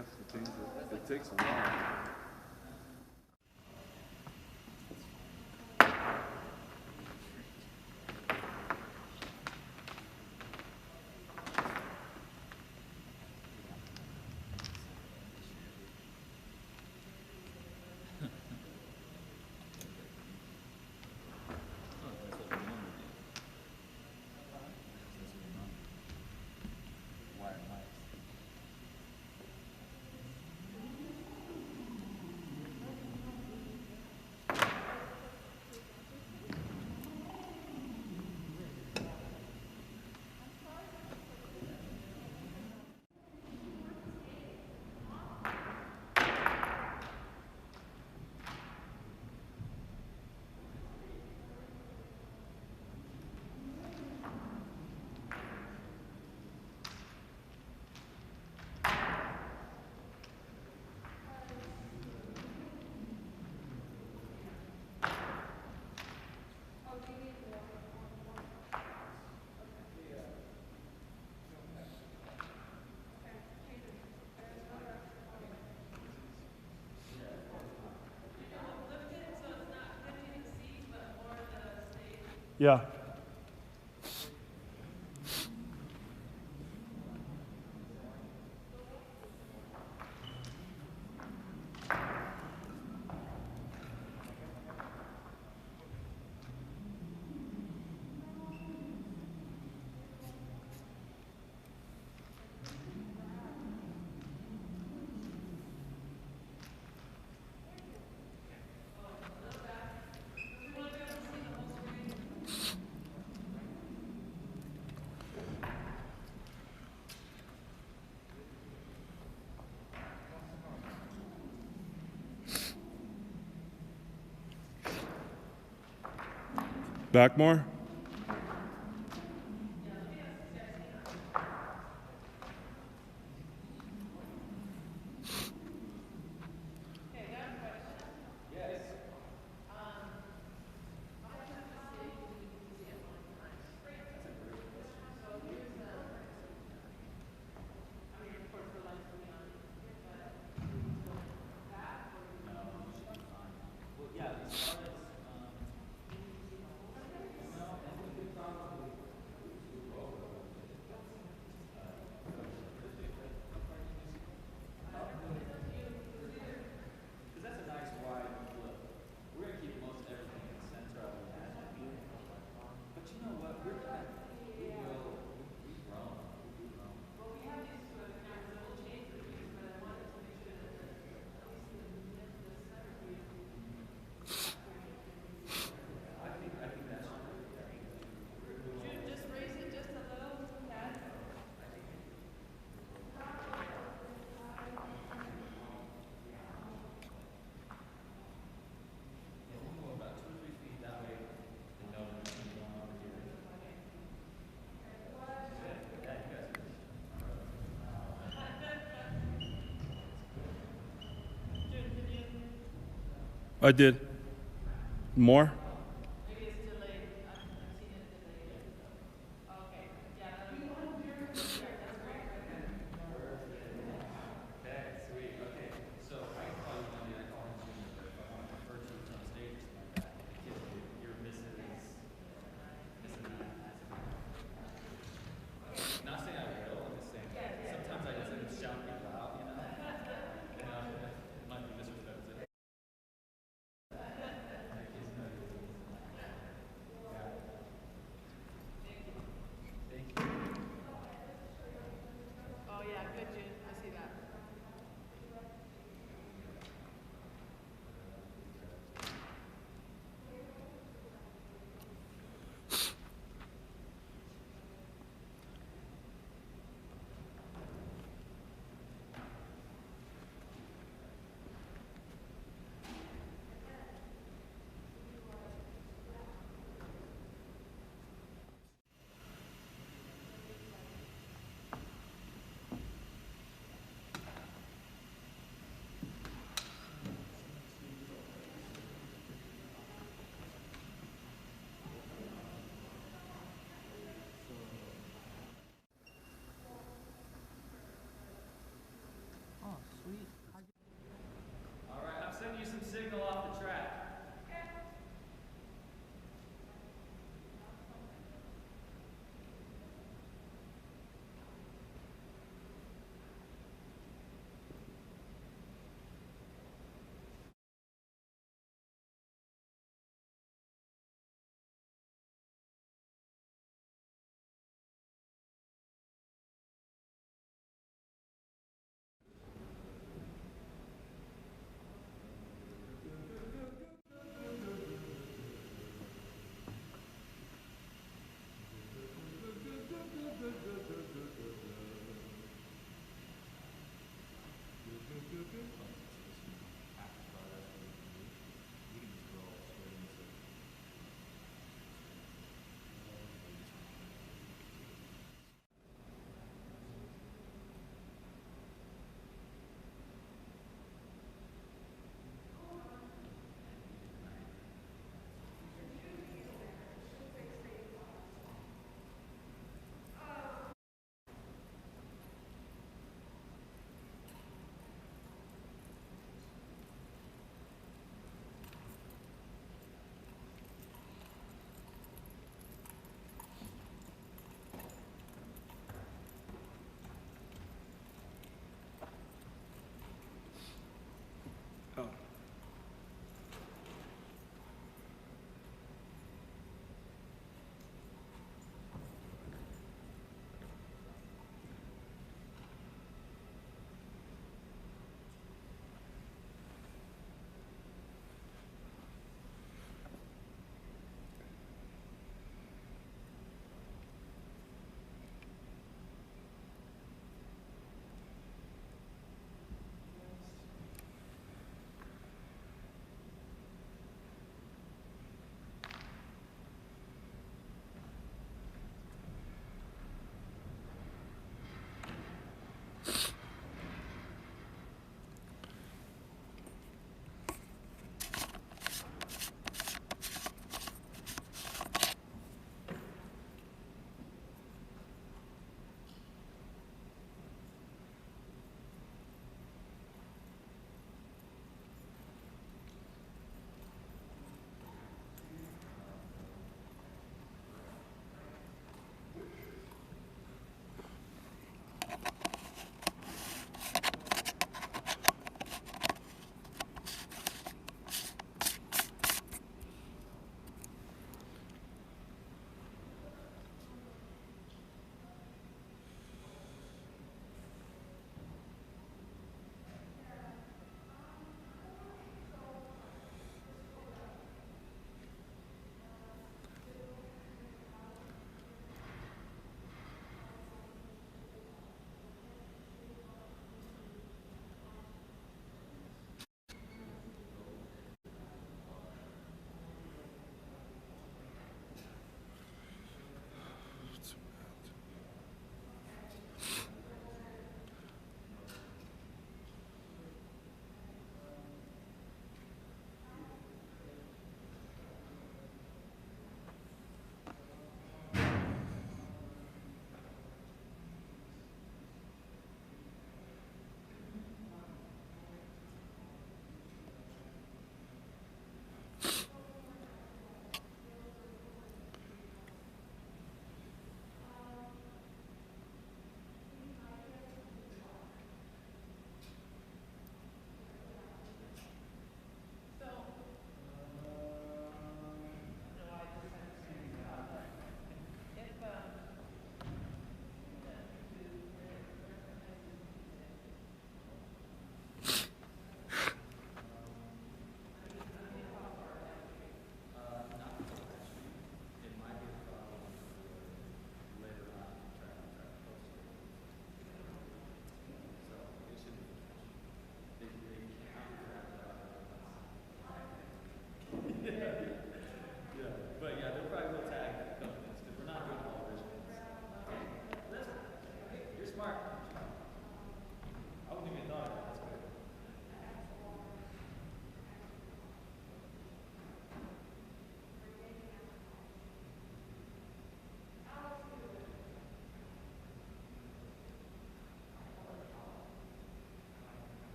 have to change it. It takes a while. Yeah. Back more? I did. More?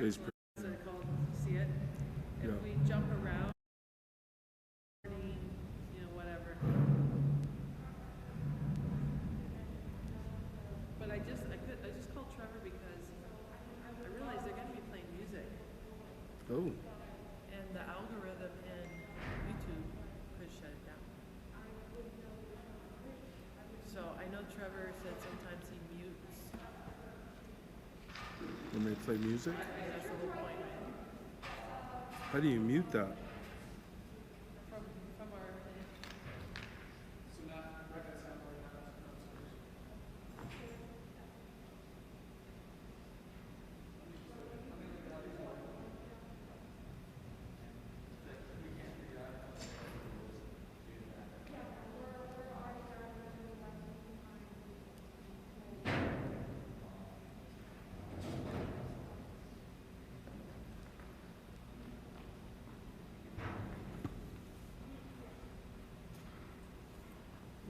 He's pretty, What's it called? See it? If Yeah. we jump around, whatever. But I just called Trevor because I realized they're gonna be playing music, oh, and the algorithm in YouTube could shut it down. So I know Trevor said sometimes he mutes. when they play music? That's the whole point, right? How do you mute that? From our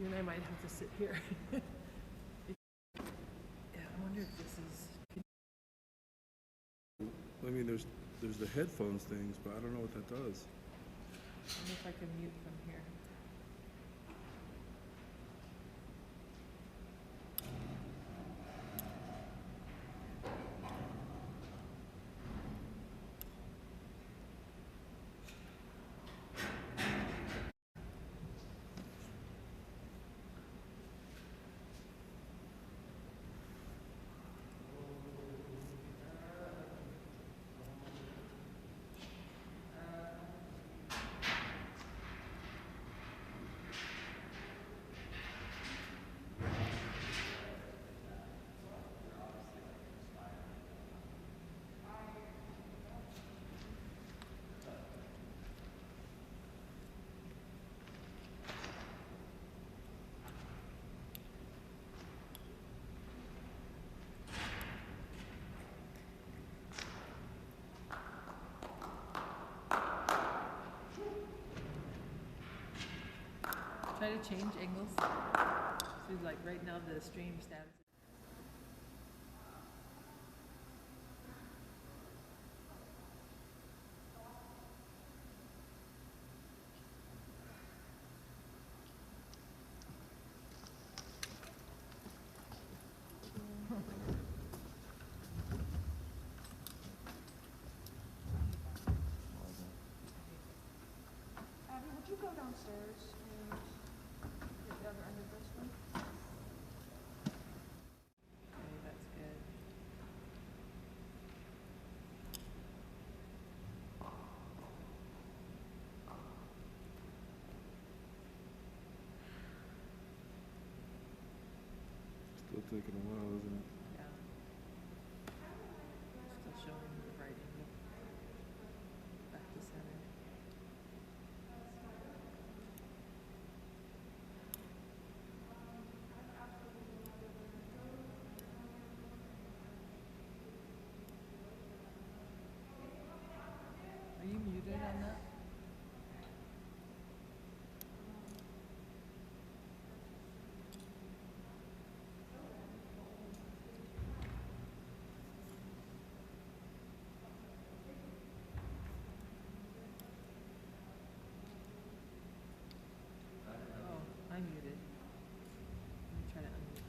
you and I might have to sit here. Yeah, I wonder if this is. I mean, there's the headphones things, but I don't know what that does. I wonder if I can mute from here. Try to change angles. So like right now the stream status. Abby, would you go downstairs and get the other end of this one? Okay, that's good. Still taking a while, isn't it? Yeah. Still showing the right angle. Back to center. Are you muted on that? Oh, I'm muted. Let me try to unmute.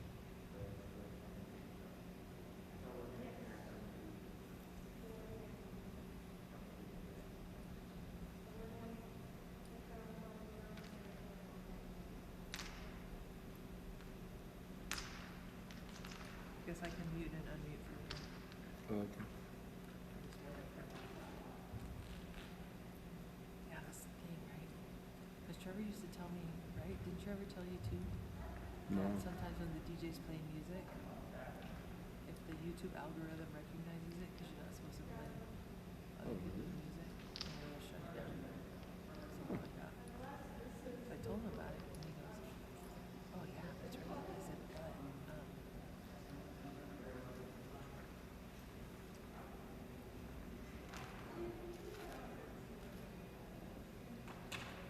Guess I can mute and unmute from here. Oh, okay. Yeah, that's the thing, right? Because Trevor used to tell me, right? Didn't Trevor tell you too? No. That sometimes when the DJ's playing music, if the YouTube algorithm recognizes it, because you're not supposed to play other people's music, and it'll shut it down. Something like that. So I told him about it, and he goes, "Oh yeah, that's right." I said, "But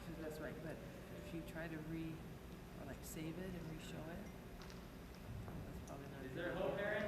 so that's right. But if you try to or like save it and re-show it, that's probably not. Is there a hope, Aaron?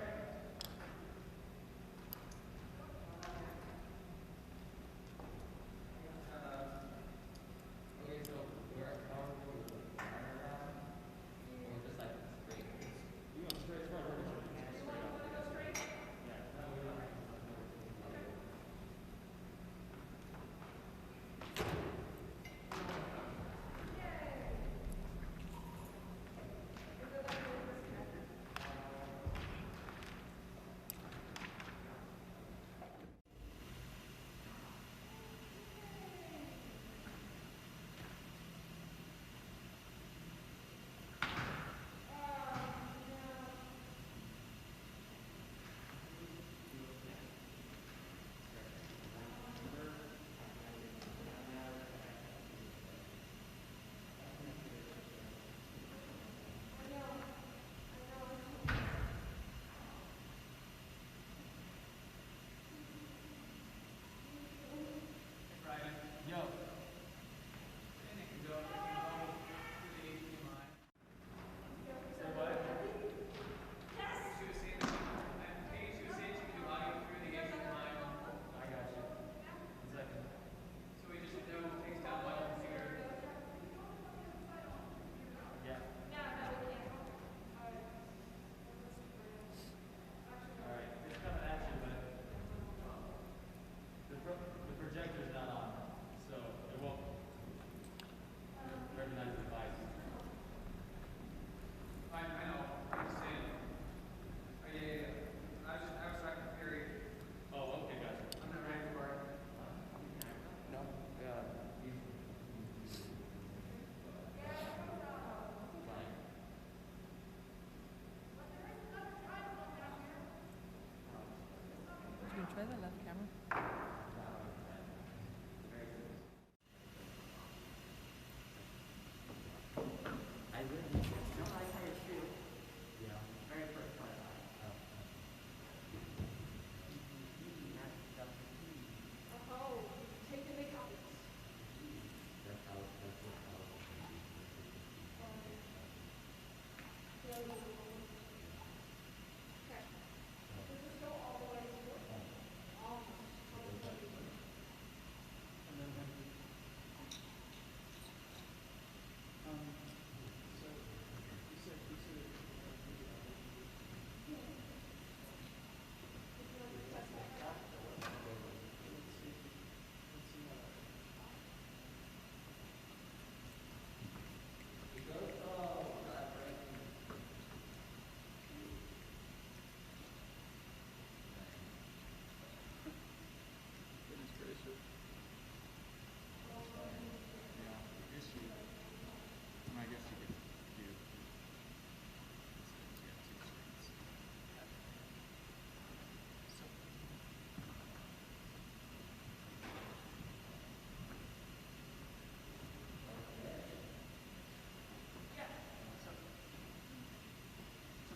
Try the left camera.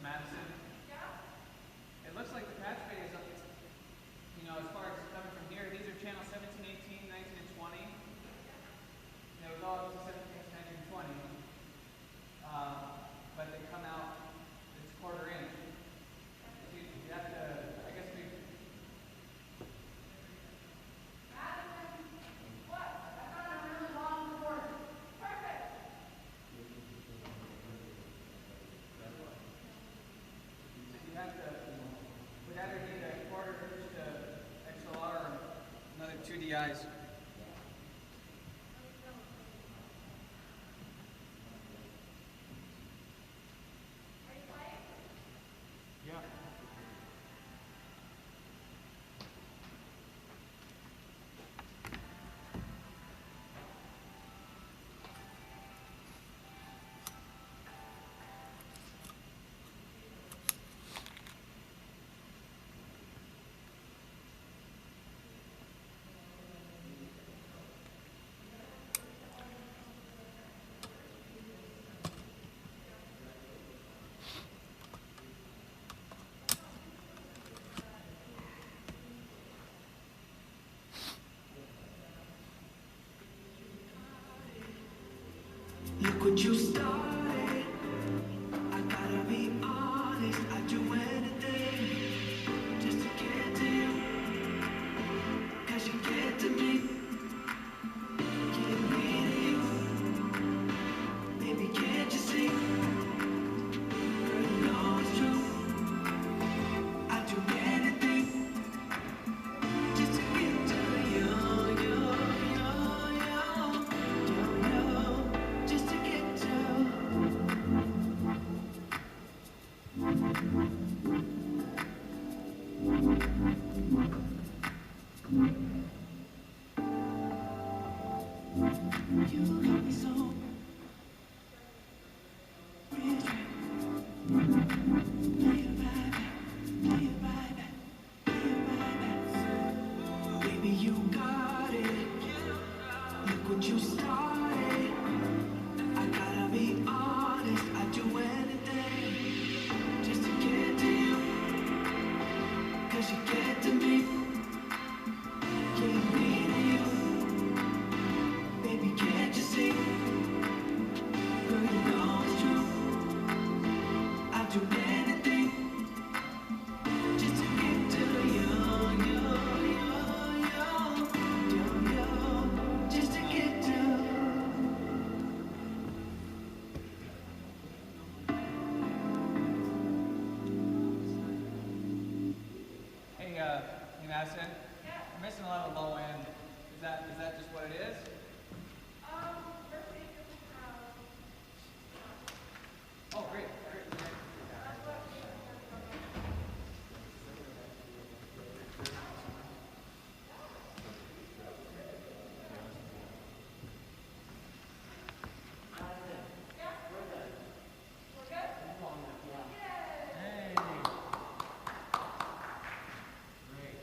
Madison? Yeah. It looks like the patch bay is up, you know, as far as coming from here, these are channel 17, 18, 19, and 20. They would go up to 17, 19, and 20. But they come out, it's quarter inch. You have to, I guess we... Madison, what? I found a really long cord. Perfect! You have to, would either need a quarter inch to XLR or another 2 DIs. Yeah. Look what you started. I gotta be honest, I'd do anything just to get to you. 'Cause you get to me, get me to you. Baby, can't you see? Girl, you know it's true. I'd do anything just to get to you, just to get to. You got me so rich. Play it right back, play it right back, play it right back. Baby, you got it. Look what you started. I gotta be honest, I'd do anything just to get to you. 'Cause you get to me, get me to you. Baby, can't you see? Girl, you know it's true. I'd do anything just to get to you, just to get to. Hey Madison? Yeah. You're missing a lot of the low end. Is that just what it is? Oh, great. Hey. Great.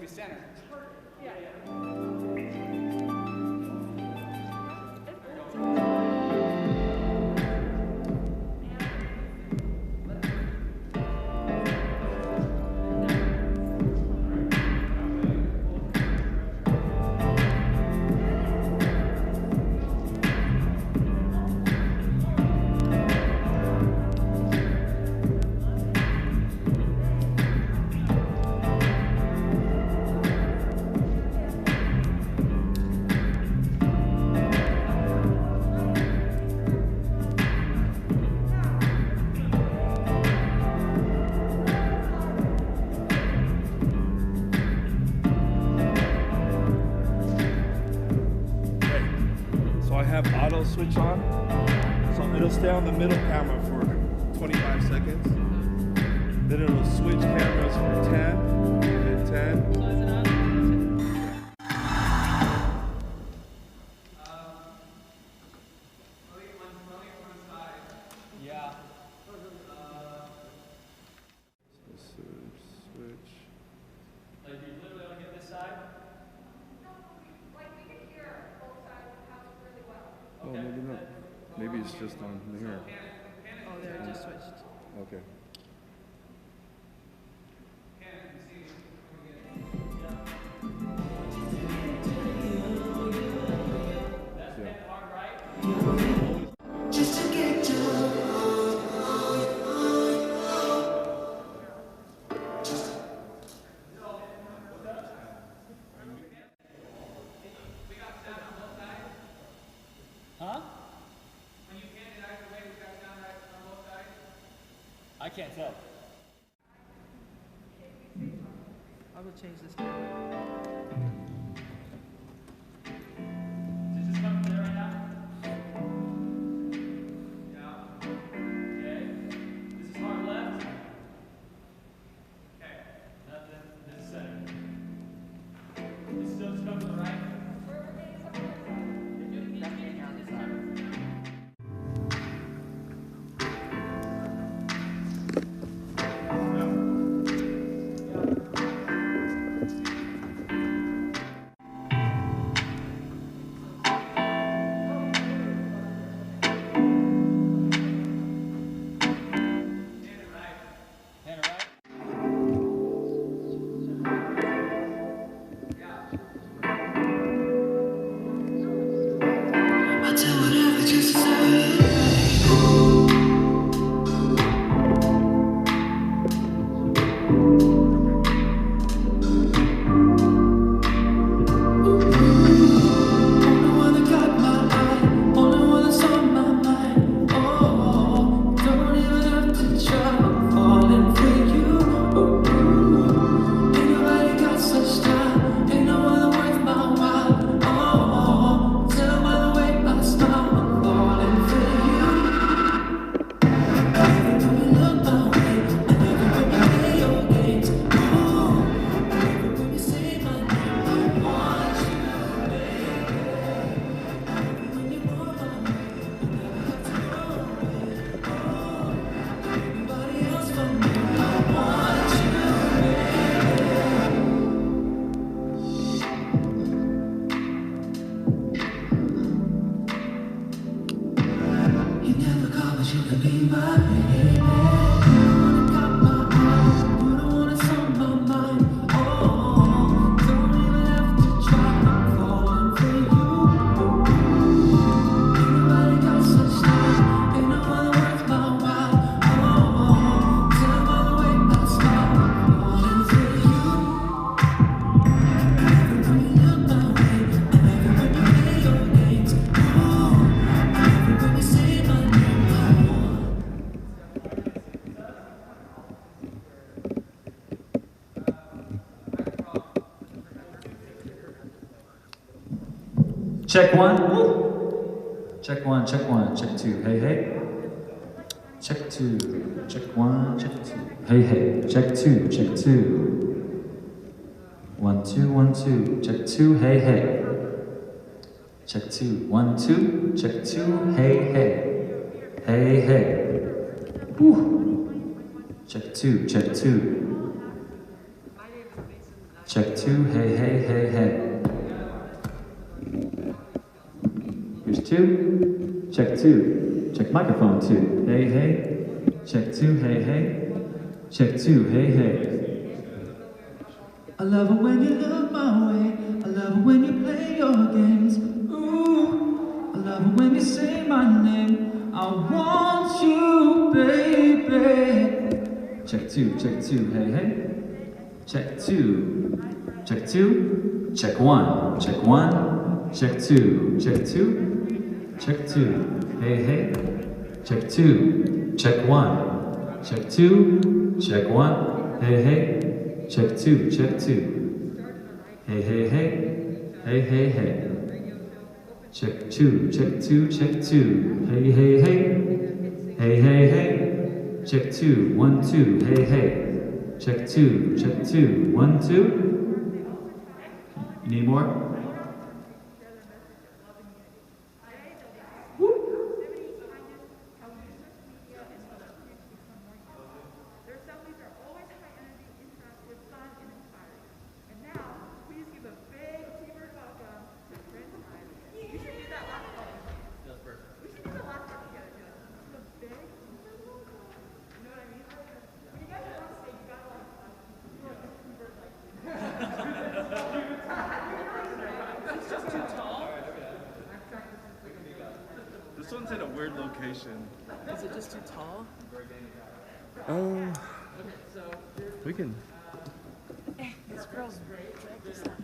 center. So I have auto switch on. So it'll stay on the middle camera for 25 seconds. Then it'll switch cameras for 10, then 10. So is it on? Yeah. Switch. Like you literally only get this side? Oh, maybe not. Maybe it's just on here. Oh, there, it just switched. Okay. Just to get to Huh? When you pan it either way, we got sound right on both sides? I can't tell. I'll go change this camera. Does this come from there right now? Yeah. Okay. This is hard left. Okay. Nothing. This is center. This still just comes to the right. Hand it right. I'll do whatever just to serve. Only one that got my eye, only one that's on my mind. Oh, don't even have to try, I'm falling for you. Ain't nobody got such time, ain't no other worth my while. Oh, tell by the way I smile, I'm falling for you. Every time you look my way, every time you play your games. Oh, every time you say my name, I want you. When you walk my way, everybody else for me, I want you. You never call, but you can be my baby. You got my eyes, you're the one that's on my mind. Oh, don't even have to try, I'm falling for you. Ain't nobody got such time, ain't no other worth my while. Oh, tell by the way I smile, I'm falling for you. Every time you look my way, every time you play your games. Oh, every time you say my name, I want. Check one. Woo. Check one, check one, check two. Hey, hey. Check two. Check one, check two. Hey, hey. Check two, check two. 1 2 1 2. Check two. Hey, hey. Check two. 1 2. Check two. Hey, hey. Hey, hey. Woo. Check two, check two. Check 2, hey, hey, hey, hey. Here's 2. Check 2. Check microphone 2. Hey, hey. Check 2, hey, hey. Check 2, hey, hey. I love it when you look my way. I love it when you play your games. Ooh, I love it when you say my name. I want you, baby. Check 2, hey, hey. Check 2, check 2, check 1, check 1, check 2, check 2, check 2, hey, hey. Check 2, check 1, check 2, check 1, hey, hey. Check 2, check 2, hey, hey, hey, hey, hey, hey. Check 2, check 2, check 2, hey, hey, hey, hey, hey, hey. Check 2, 1, 2, hey, hey. Check 2, check 2, 1, 2. You need more? This one's in a weird location. Is it just too tall? We can. This girl's practice that.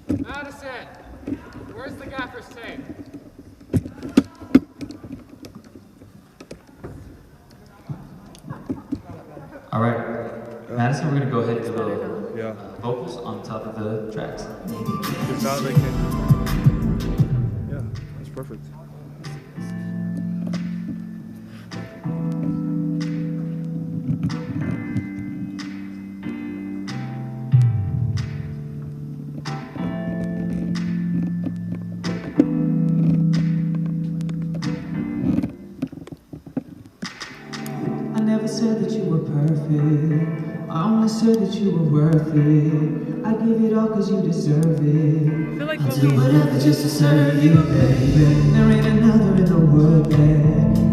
Madison, where's the gaffer's tape? All right, Madison, we're gonna go ahead and do a little Yeah. vocals on top of the tracks. Because now they can. Yeah, that's perfect. I never said that you were perfect. I only said that you were worth it. I give it all cause you deserve it. I feel like I'll when do we whatever just to serve you, baby. There ain't another in the world that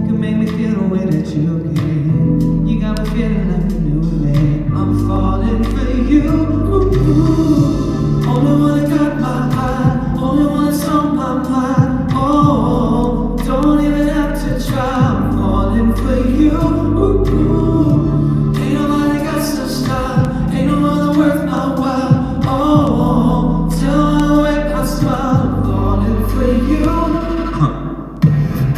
can make me feel the way that you can. You got me feeling like a new man. I'm falling for you. Ooh, only one that got my eye, only one that's on my mind. Oh, don't even have to try. I'm falling for you. Ooh, ain't nobody got some style, ain't no other worth my while. Oh, till I wake I smile. I'm falling for you.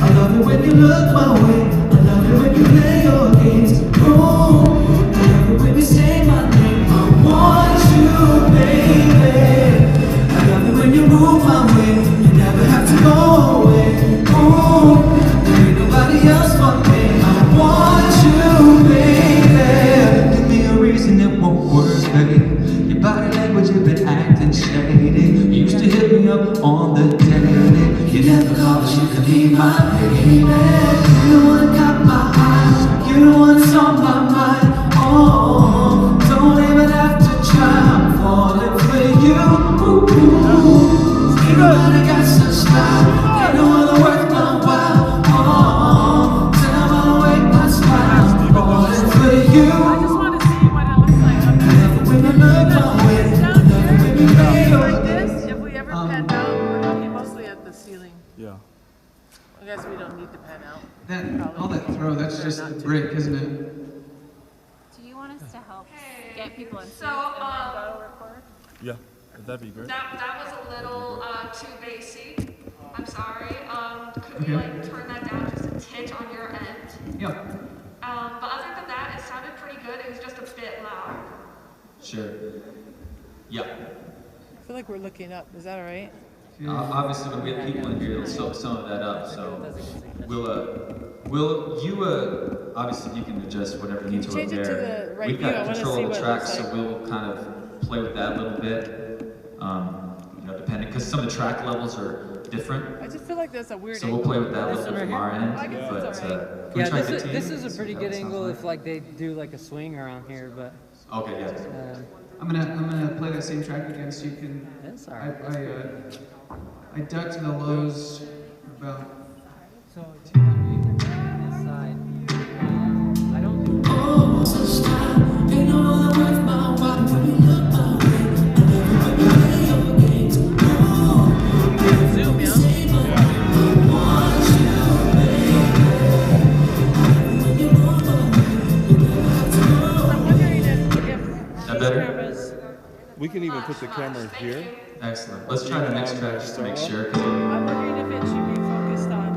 I love it when you look my way. I love it when you play your games. Ooh, I love it when you say my name. I want you, baby. I love it when you move my way. You never have to go away. Ooh, there ain't nobody else but me. I want you, baby. Give me a reason it won't work, baby. Your body language, you've been acting shady. You used to hit me up on the daily. You never called us, you could be my baby. You the one that got my eyes. You the one that's on my mind. Oh, don't even have to try. I'm falling for you. Ooh, ain't nobody got some style. Ain't no other worth my while. Oh, till I'm awake, my smile. I'm falling for you. I just want to see what it looks like up there. When you look my way, Down here, when you play your like this, if we ever pan out, we're looking mostly at the ceiling. Yeah. I guess we don't need to pan out. That, all that throw, that's just the brick, isn't it? Do you want us to help get people in? So, Yeah. That'd be great. that was a little too bassy. I'm sorry. Could we like turn that down just a titch on your end? Yeah. But other than that, it sounded pretty good. It was just a bit loud. Sure. Yeah. I feel like we're looking up. Is that all right? Obviously, when we have people in here, it'll soak some of that up. So obviously you can adjust whatever you need to up Change it to there. the right We've view. I got wanna control see of the what it track, looks so like. we'll kind of play with that a little bit. Depending, because some of the track levels are different. I just feel like that's a weird So we'll angle. play with that a This little one bit right from here? our I end, guess but it's alright. can we Yeah, try this is, 15? this is a pretty See good how it sounds angle like? if like they do like a swing around here, but Okay, yeah. I'm gonna play that same track again so you can. that's alright. I ducked the lows about. So do you want me to on this side? I don't do Oh, so stop. Ain't no other words my wife when you look my way. I never play your games. Oh, Zoom, yeah. I'm wondering if That these better? cameras, We can even put the camera here. Excellent. Let's try the next track just to make sure. 'cause I'm wondering if it should be focused on,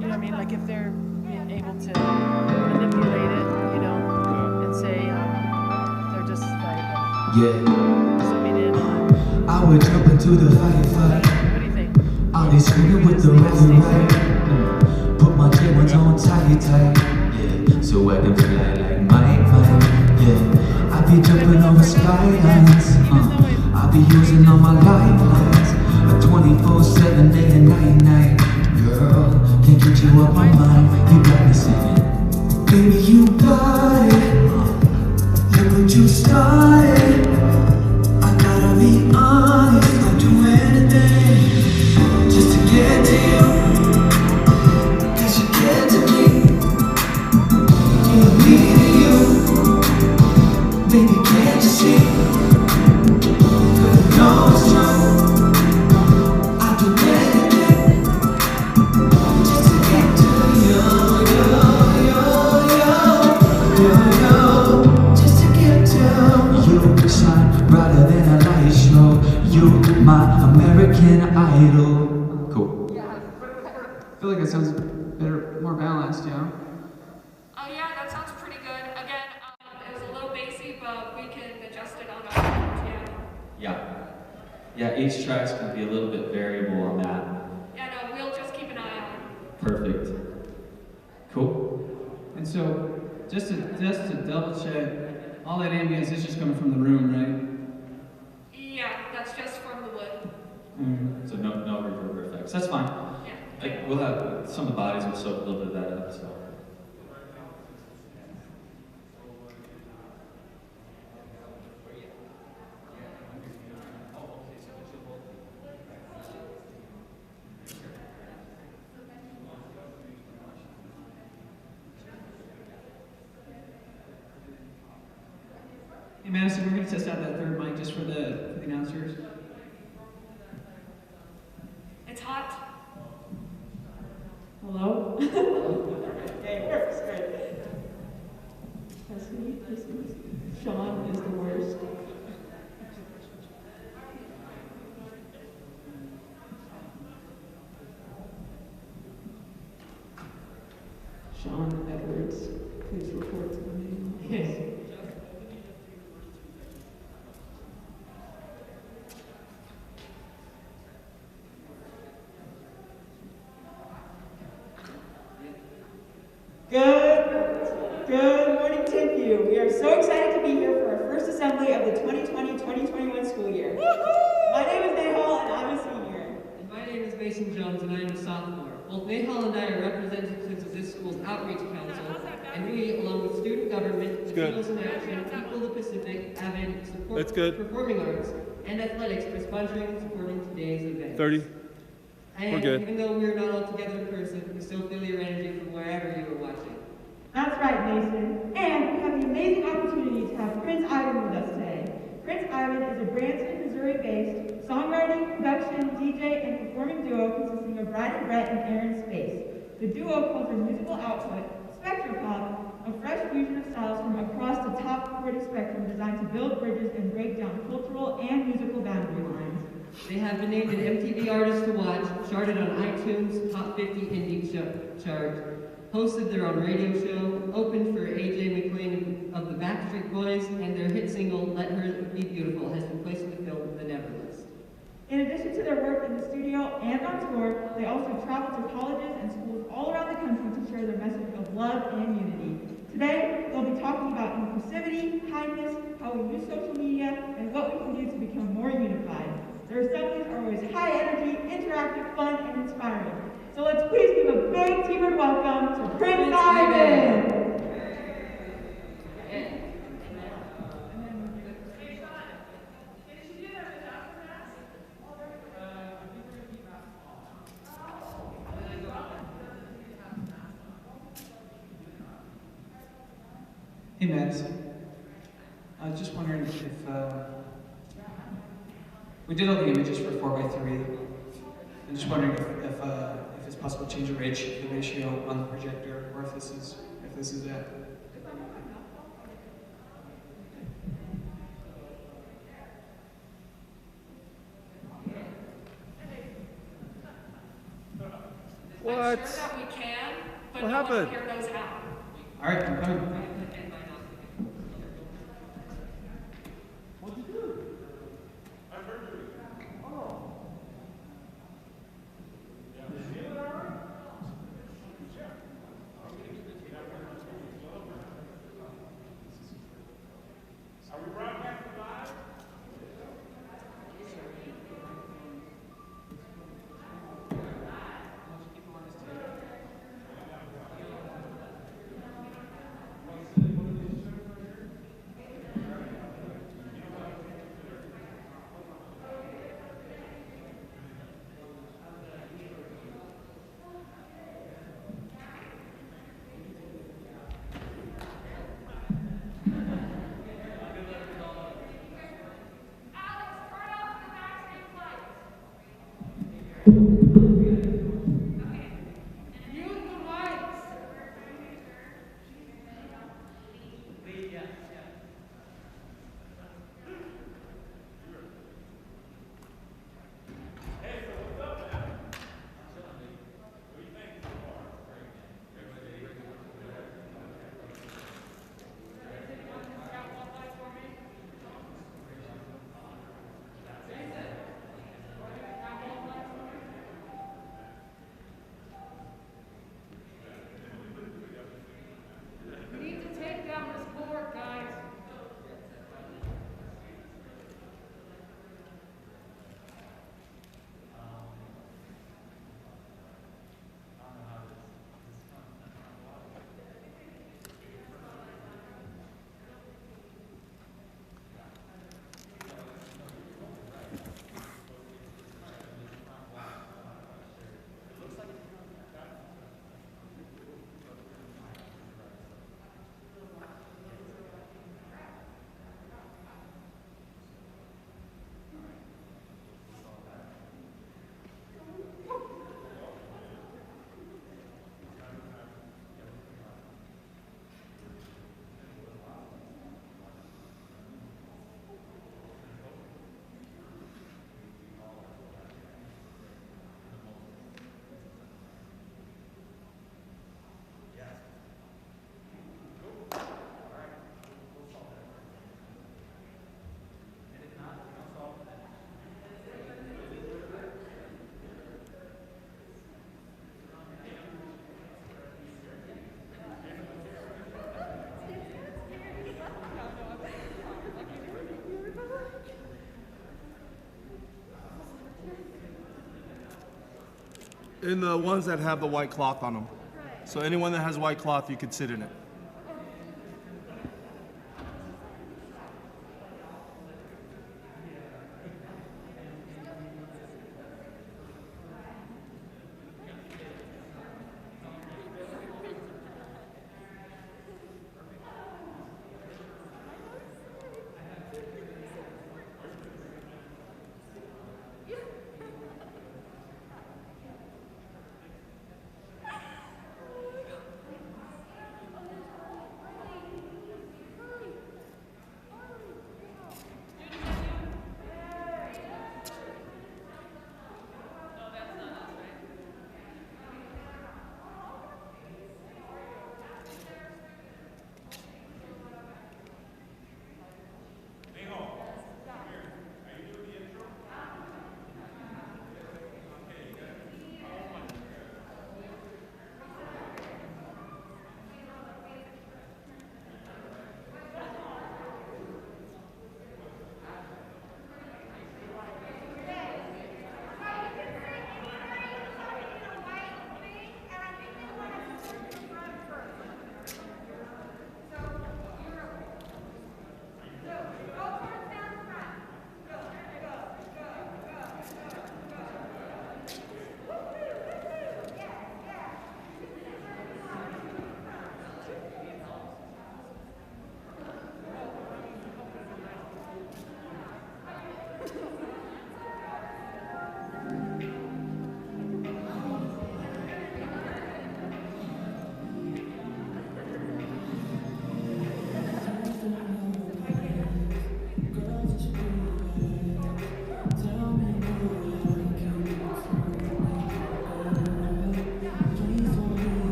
you know what I mean, like if they're being able to manipulate it, you know, and say they're just like yeah. zooming in on, I would jump into the fight. what do you think? I'll be screaming with the right. Put my cameras on tight. Yeah. So I can fly like Mike. Yeah. I be jumping over skylines. I be using all my lifelines. A 24/7 day and night. Girl, can't get you off my mind. You got me singing. Baby, you got it. Look what you started. I gotta be honest. I'll do anything just to get to you. 'Cause you get to me. You me to you. Baby, can't you see? But no, it's true. I'll do anything just to get to you. Just to get to you. Shine brighter than a light show. You, my American Idol. Cool. I feel like it sounds better, more balanced, yeah. Oh yeah, that sounds pretty good. Again, it was a little bassy, but we can adjust it on our piano. Yeah. Yeah, each track's gonna be a little bit variable on that. Yeah, no, we'll just keep an eye on it. Perfect. Cool. And so, just to double check, all that ambience is just coming from the room, right? Yeah, that's just from the wood. So no reverb effects. That's fine. Yeah. Like, we'll have some of the bodies will soak a little bit of that up. So. Hey Madison, we're gonna test out that third mic just for the announcers. It's hot. Hello? Yeah, it works, good. Sean is the worst. Sean Edwards, please report to the main office. Yes. Good morning, Timpview. We are so excited to be here for our first assembly of the 2020-2021 school year. My name is Nehal and I'm a senior. And my name is Mason Jones and I am a sophomore. Both Nehal and I are representatives of this school's outreach council, and we, along with student government, Latinos in Action, People of the Pacific, Avid, support performing arts, and athletics for sponsoring and supporting today's event. 30. And We're good. even though we are not all together in person, we still feel your energy from wherever you are watching. That's right, Mason. And we have the amazing opportunity to have Prince Ivan with us today. Prince Ivan is a Branson, Missouri-based songwriting, production, DJ, and performing duo consisting of Brad Brett and Aaron Space. The duo calls their musical output Spectropop, a fresh fusion of styles from across the top 40 spectrum designed to build bridges and break down cultural and musical boundary lines. They have been named an MTV Artist to Watch, charted on iTunes Top 50 Indie chart, hosted their own radio show, opened for AJ McLean of the Backstreet Boys, and their hit single, Let Her Be Beautiful, has been placed in the film The Never List. In addition to their work in the studio and on tour, they also travel to colleges and schools all around the country to share their message of love and unity. Today, they'll be talking about inclusivity, kindness, how we use social media, and what we can do to become more unified. Their assemblies are always high energy, interactive, fun, and inspiring. So let's please give a big team welcome to Prince Ivan! Hey, Mads. I was just wondering if we did all the images for 4x3. I'm just wondering if it's possible to change the ratio on the projector, or if this is it. What? I'm sure that we can, but What no happened? one here knows how. All right, I'm coming. In the ones that have the white cloth on them. So anyone that has white cloth, you could sit in it.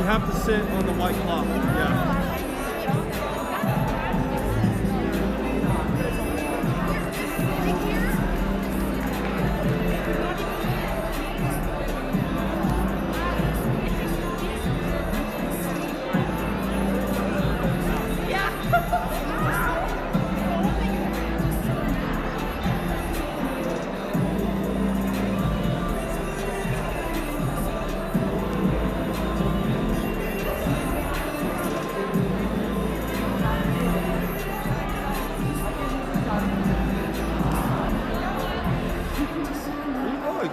You have to sit on the white cloth. Yeah.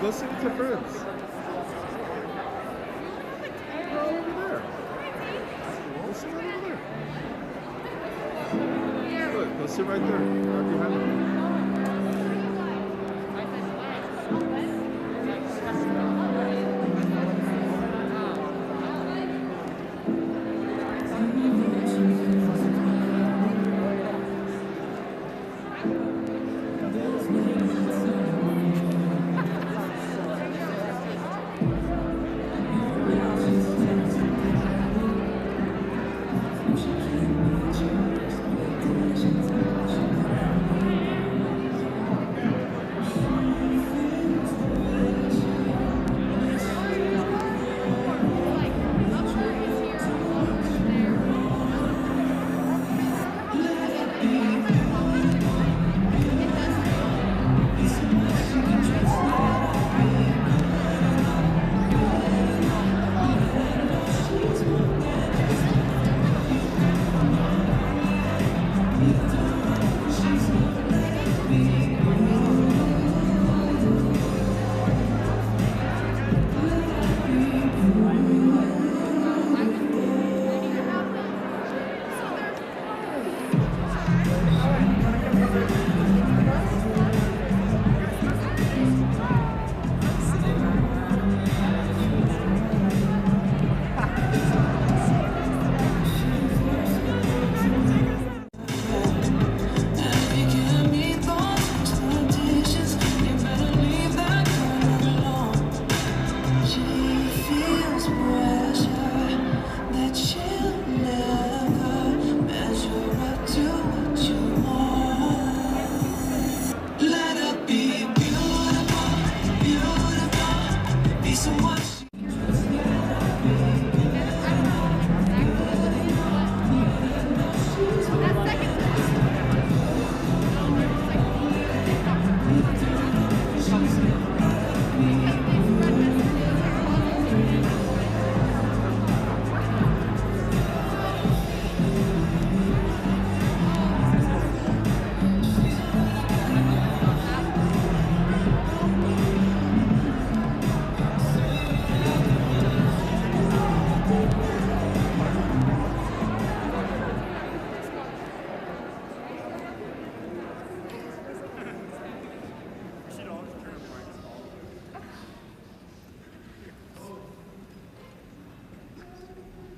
Go sing with your friends. They're all over there. Go sing right over there. Good. Go sit right there. Right behind them.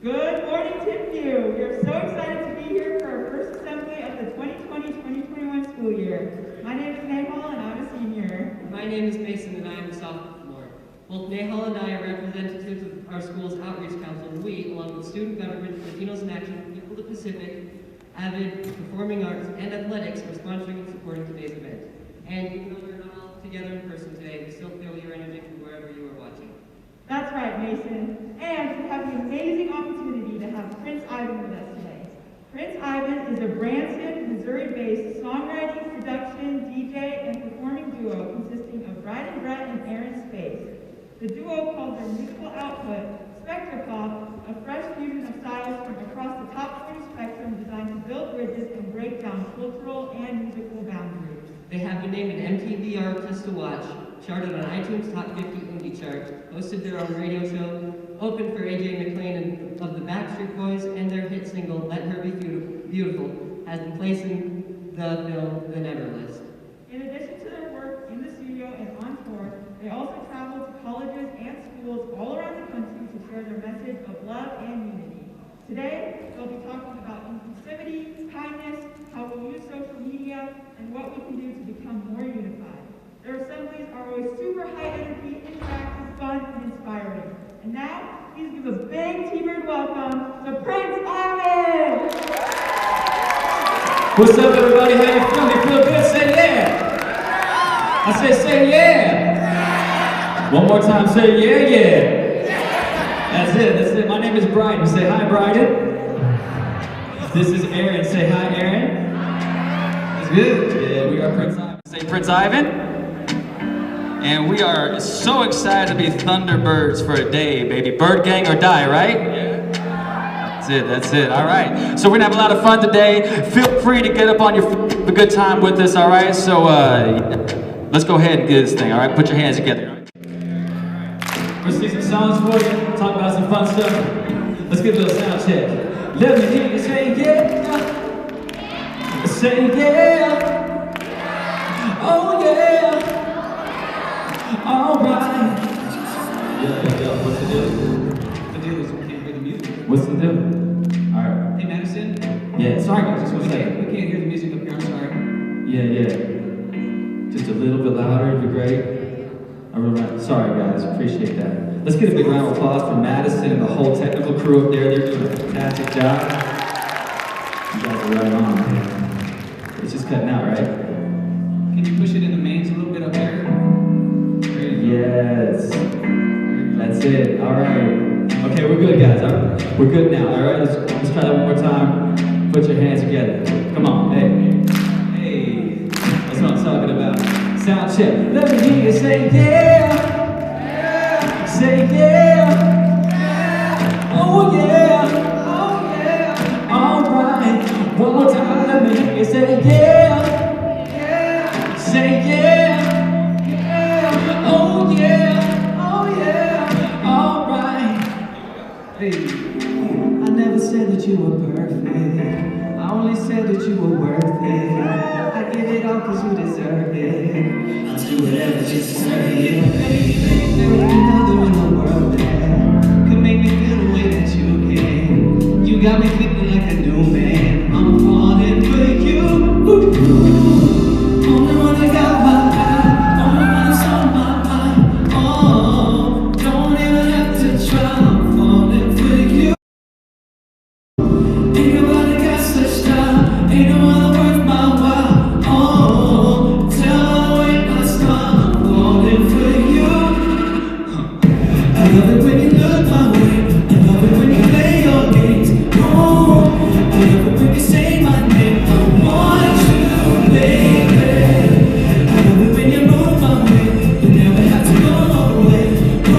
Good morning, Timpview. We are so excited to be here for our first assembly of the 2020-2021 school year. My name is Nahal and I'm a senior. My name is Mason and I am a sophomore. Both Nahal and I are representatives of our school's Outreach Council, and we, along with Student Government, Latinos in Action, People of the Pacific, AVID, Performing Arts, and Athletics, are sponsoring and supporting today's event. And even though we're not all together in person today, we still feel your energy from wherever you are watching. That's right, Mason. And we have the amazing opportunity to have Prince Ivan with us today. Prince Ivan is a Branson, Missouri-based songwriting, production, DJ, and performing duo consisting of Bryden Brett and Aaron Space. The duo calls their musical output Spectropop, a fresh fusion of styles from across the top 40 spectrum designed to build bridges and break down cultural and musical boundaries. They have been named an MTV Artist to Watch, charted on iTunes Top 50 Indie Chart, hosted their own radio show, opened for AJ McLean of the Backstreet Boys, and their hit single, Let Her Be Beautiful, has been placed in the film The Never List. In addition to their work in the studio and on tour, they also travel to colleges and schools all around the country to share their message of love and unity. Today, they'll be talking about inclusivity, kindness, how we use social media, and what we can do to become more unified. Their assemblies are always super high energy, interactive, fun, and inspiring. And now, please give a big T-Bird welcome to Prince Ivan! What's up, everybody? How you feeling? You feel good? Say yeah! I said say yeah! One more time, say yeah, yeah! That's it. My name is Bryden. Say hi, Bryden. This is Aaron. Say hi, Aaron. That's good. Yeah, we are Prince Ivan. Say Prince Ivan. And we are so excited to be Thunderbirds for a day, baby. Bird gang or die, right? Yeah. That's it, all right. So we're gonna have a lot of fun today. Feel free to get up on your feet, have a good time with us, all right? So let's go ahead and get this thing, all right? Put your hands together. We're singing some songs for you, talk about some fun stuff. Let's get a little sound check. Let me hear you say yeah. Say yeah. Oh yeah. All right. Yeah. What's the deal? The deal is we can't hear the music. What's the deal? All right. Hey, Madison. Yeah, sorry guys, just We one second. can't hear the music up here, I'm sorry. Yeah. Just a little bit louder would be great. Sorry guys, appreciate that. Let's get a big round of applause for Madison and the whole technical crew up there. They're doing a fantastic job. You guys are right on. It's just cutting out, right? Can you push it in the mains a little bit up there? Yes. That's it. All right. Okay, we're good, guys. All right. We're good now. All right. Let's try that one more time. Put your hands together. Come on. Hey. That's what I'm talking about. Sound check. Let me hear you say yeah. Say yeah. Oh yeah. All right. One more time. Let me hear you say yeah. Say yeah. Oh yeah. All right. Hey, I never said that you were perfect. I only said that you were worth it. I give it all cause you deserve it. I'll do whatever just to serve you. There ain't another in the world that could make me feel the way that you can. You got me feeling like a new man. I'm falling for you. Only one that got my eye. Only one that's on my mind. Oh, don't even have to try. I'm falling for you. Ain't nobody got such time. Ain't no other worth my while. Oh, tell her I wait my time. I'm falling for you. I love it when you look my way. I love it when you play your games. Oh, I love it when you say my name. I want you, baby. I love it when you move my way. You never have to go away. Oh,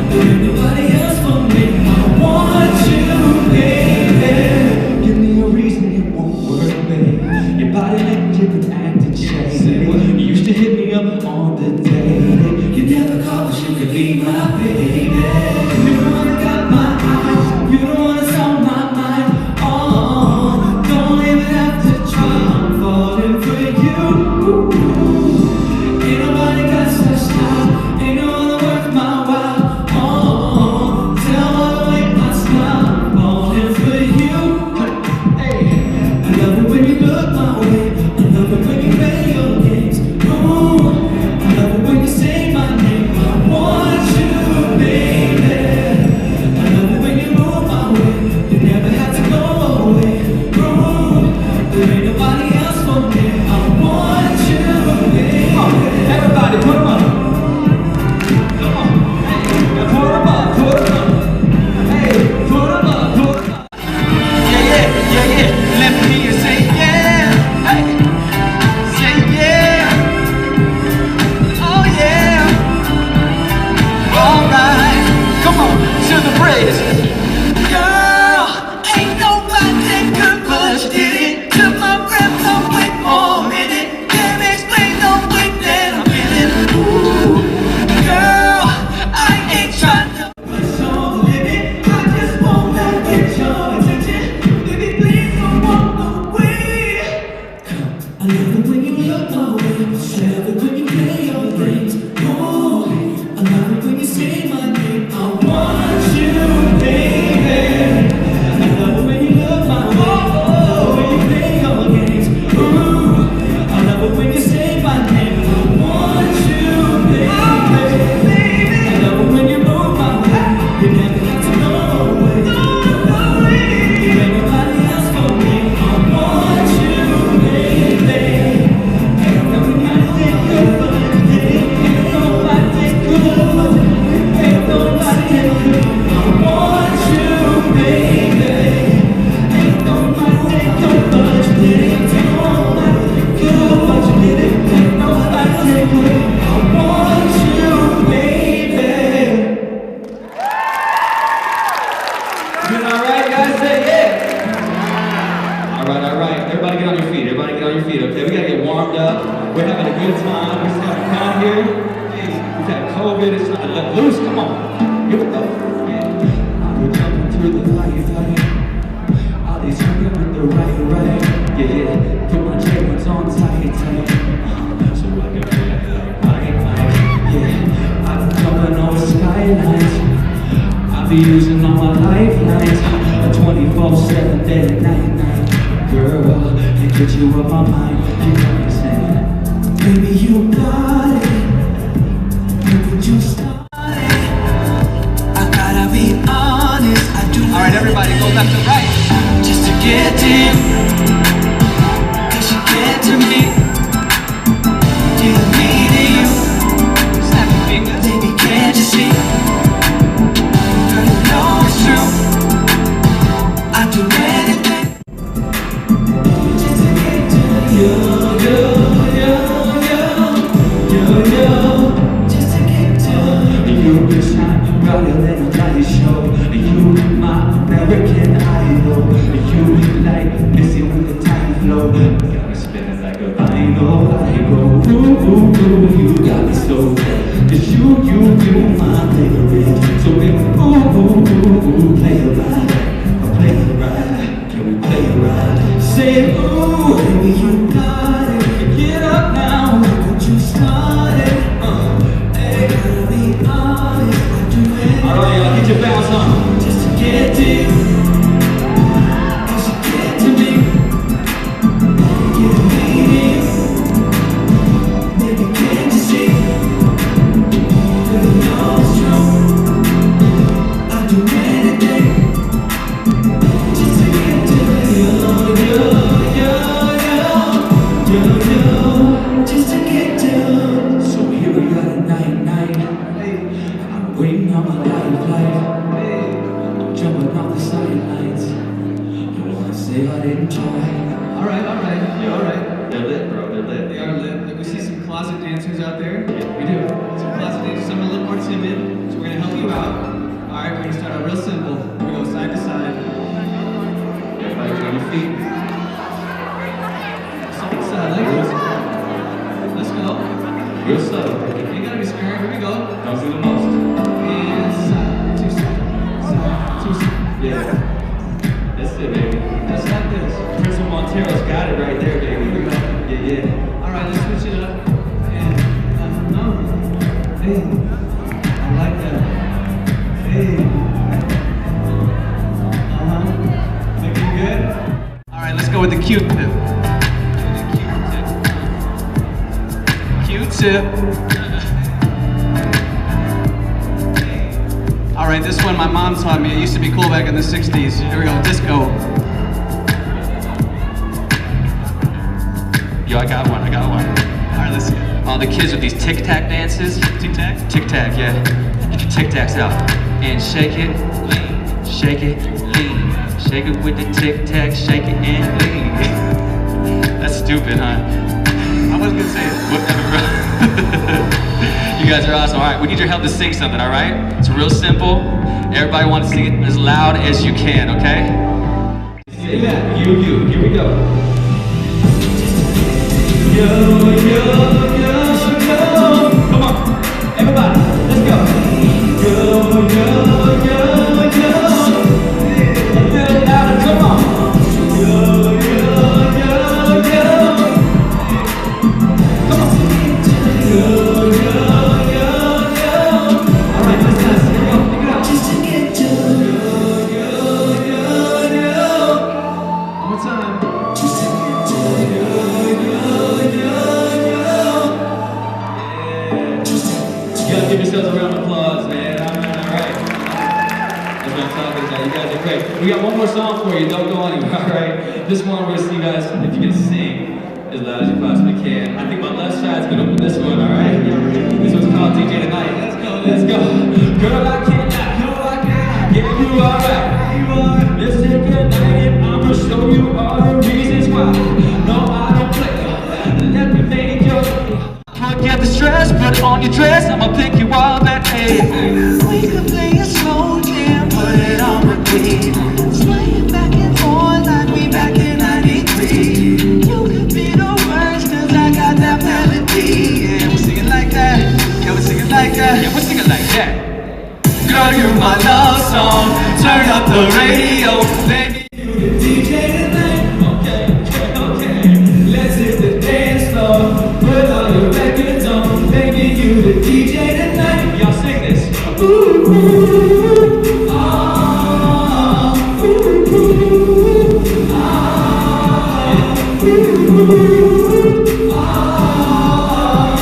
there ain't nobody else for me. I want you, baby. Give me a reason it won't work, baby. Your body language, you can act and shake. You used to hit me up on the day. You never called, you could be my baby. You the one that got my eyes. You the one that's on my mind. Oh, don't even have to try. I'm falling for you. Ain't nobody got such time. Ain't no other worth my while. Oh, tell her to wait my smile. I'm falling for you. Hey, I love it when you look my way. I love it when you play your games. Oh, I love it when you say my name. I want you, baby. I love it when you move my way. You never have to go away. Oh, there ain't nobody else for me. I want you, baby. Everybody, put them up. Come on. Hey, put them up. Hey, put them up. Yeah. Let me hear you say yeah. Hey, say yeah. Oh yeah. All right. Come on to the bridge. Girl, ain't nobody could push it. Took my breath away for a minute. Can't explain the way that I'm feeling. Ooh, girl, I ain't trying to push on the limit. I just wanna get your attention. Baby, please don't walk away. I love it when you look my way. I love it when you play your games. Oh, I love it when you say my name. I want you, baby. I love it when you look my way. Oh, when you play your games. Ooh, I love it when you say my name. I want you, baby. I love it when you move my way. You never have to go away. You ain't nobody else for me. I want you, baby. Ain't nobody good for me. Ain't nobody good for me. Ain't nobody good. I want you, baby. Ain't nobody good but you did it. Ain't nobody good but you did it. Ain't nobody good. I want you, baby. Doing all right, guys? Say yeah. All right. Everybody get on your feet. Okay, we gotta get warmed up. We're having a good time. We're just having fun here. Hey, we've had COVID is trying to let loose. Come on. Here we go. I'm jumping through the fire. All these hunger with the right. Yeah. Put my J-ones on tight. So I can feel it right. Yeah. I've been jumping over skylines. I'll be using all my lifelines. 24/7, day and night. Girl, can't get you off my mind. You got me saying, baby, you got it. Look what you started. I gotta be honest, I do. All right, everybody, go left and right. Just to get to you, 'cause you get to me. Give me to you. Snap your fingers. Baby, can't you see? Girl, you know it's true. I do anything just to get to you, just to get to you. You can shine brighter than a light show. You, my American Idol. You like Missy with a tiny flow. You got me spinning like a vinyl. I go ooh, ooh, ooh. You got me so wet. 'Cause you my favorite. So if ooh, ooh, ooh, ooh, play it right. Play it right. Can we play it right? Say it, ooh, baby, you got it. Get up now, look what you started. Hey, gotta be honest, I do it. All right, y'all, get your bounce on. Just to get to you, 'cause you get to me. Give me to you. Baby, can't you see? Girl, you know it's true. I do anything just to get to you, just to get to. So here we got a night. I'm waiting on my lifeline. Jumping off the sidelines. You wanna say I didn't try? All right. Yeah, all right. They're lit, bro. They're lit. They are lit. Like, we see some closet dancers out there. Yeah, we do. Some closet dancers, some are a little more timid, so we're gonna help you out. All right, we're gonna start out real simple. We go side to side. Everybody on your feet. Side to side, like this. Let's go. Real slow. You gotta be scared. Here we go. Don't do the most. And side, two side, two side. Yeah. That's it, baby. Just like this. Prince of Montero's got it right there, baby. Here we go. Yeah. All right, let's switch it up. And hey, I like that. Hey. Looking good. All right, let's go with the Q-tip. Q-tip. All right, this one my mom taught me. It used to be cool back in the 60s. Here we go, disco. Yo, I got one. All right, let's see it. All the kids with these tic-tac dances. Tic-tac? Tic-tac, yeah. Get your tic-tacs out. And shake it, lean. Shake it, lean. Shake it with the tic-tac, shake it and lean. That's stupid, huh? I wasn't gonna say it. Whatever. You guys are awesome. All right, we need your help to sing something, all right? It's real simple. Everybody wants to sing it as loud as you can, okay? Do that. You. Here we go. Yo. Come on, everybody, let's go. Yo. A little louder, come on. Yo. Come on. Yo. All right, let's dance. Here we go. Pick it up. Just to get to One more time. just to get to You gotta give yourselves a round of applause, man. All right. That's what I'm talking about. You guys are great. We got one more song for you. Don't go anywhere, all right? This one, we're gonna see you guys if you can sing as loud as you possibly can. I think my left side's gonna open this one, all right? This one's called DJ Tonight. Let's go. Girl, I cannot. Yeah, you are right. Let's take a night and I'ma show you all the reasons why. No, I don't play. Let me make your forget the stress, put on your dress, I'ma pick you up at 8. We could play a slow jam, put it on repeat. Swaying back and forth like we back in 93. You could be the worst, 'cause I got that melody. Yeah, we sing it like that. Yeah, we sing it like that. Girl, you're my love song. Turn up the radio, baby. You the DJ tonight. Okay. Let's hit the dance floor. Put all your records on, baby. You the DJ tonight. Y'all sing this. Ooh, ooh, ah, ooh, ooh, ah, ooh, ah.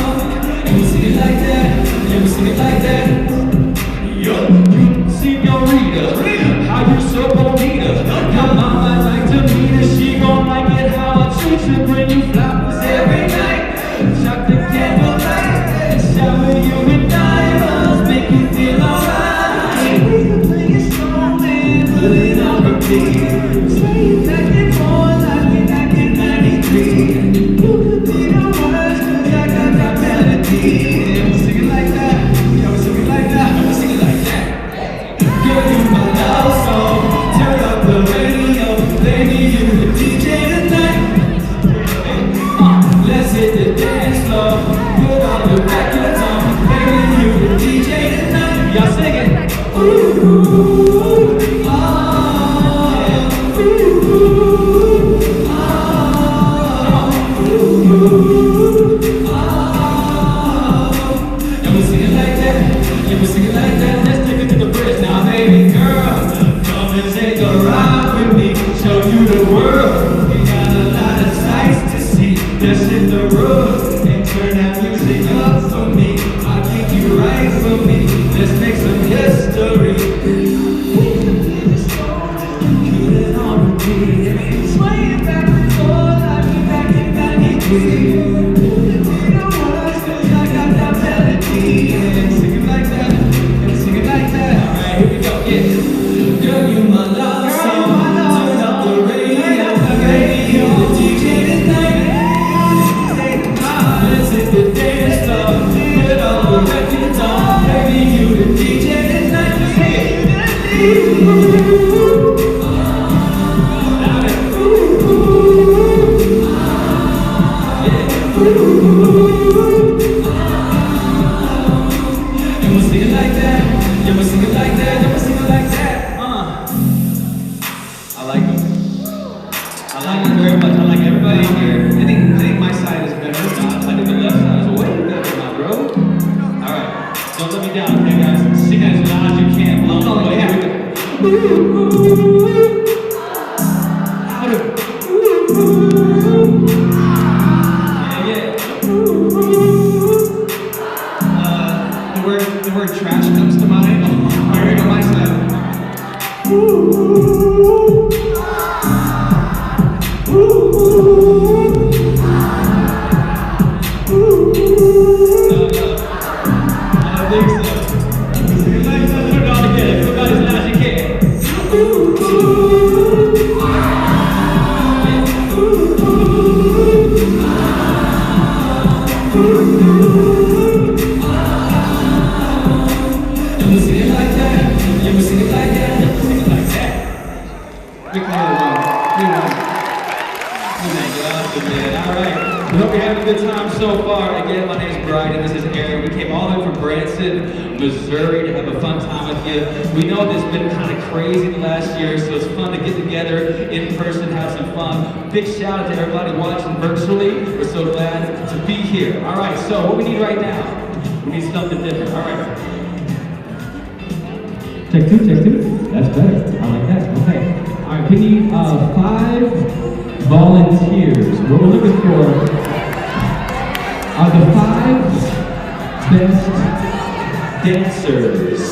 And we sing it like that. And we sing it like that. Yo, señorita, how you so bonita? Your mama like to meet her. She gon' like it how I treat you. Bring you flowers every night. Chocolate candlelight. Shower you with diamonds. Make you feel alright. We can play a song and put it on repeat. Play it back and forth like we back in '93. You could be the words 'cause I got that melody. And we sing it like that. Yeah, we sing it like that. And we sing it like that. Girl, you my love song. Turn up the radio, baby, you the DJ tonight. Let's hit the dance floor. Put all the records on, baby, you the DJ tonight. Y'all sing it. Ooh, ah, ooh, ah, ooh, ah. And we sing it like that. Yeah, we sing it like that. Let's take it to the bridge now, baby girl. Come and take a ride with me, show you the world. We got a lot of sights to see. Let's hit the road and turn that music up for me. I'll keep you right for me. Let's make some history. We can play this song, put it on repeat. Sway it back and forth like we back in '93. You can be the words 'cause I got that melody. And sing it like that. And sing it like that. Alright, here we go. Yeah. Girl, you my love song. Turn up the radio, baby, you the DJ tonight. Let's hit the dance floor. Put all the records on, baby, you the DJ tonight. Hey. Ooh, ah, louder. Ooh, yeah. Ooh, ah. And we'll sing it like that. Yeah, we'll sing it like that. Yeah, we'll sing it like that. I like them. I like it very much. I like everybody here. I think my side is better. I think the left side is way better, my bro. All right, don't let me down, okay, guys? Sing as loud as you can. Blow all the way. Here we go. Louder. Yeah. The word trash comes to mind. Here we go, my side. Good time so far. Again, my name is Brian and this is Aaron. We came all the way from Branson, Missouri to have a fun time with you. We know this has been kind of crazy the last year, so it's fun to get together in person, have some fun. Big shout out to everybody watching virtually. We're so glad to be here. All right, so what we need right now, we need something different. All right. Check two, check two. That's better. I like that. Okay. All right, we need 5 volunteers. What we're looking for are the 5 best dancers.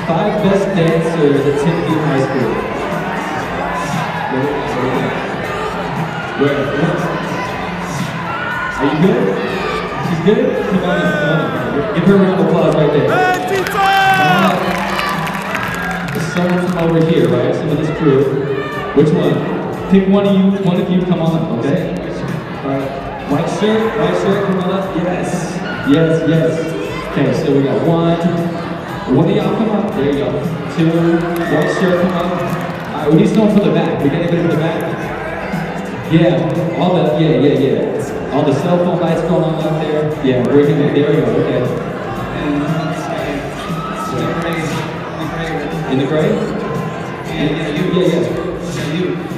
5 best dancers at Timothy High School. Where? Are you good? She's good? Come on, give her a round of applause right there. There's someone from over here, right? Some of this crew. Which one? Pick one of you, come on, okay? All right. White shirt, come on up. Yes. Okay, so we got 1. One of y'all come up. There you go. 2. White shirt, come up. All right, we need someone from the back. We got anybody from the back? Yeah. All the cell phone lights going on out there. Yeah, bring him in. There we go. Okay. And let's say, In the gray?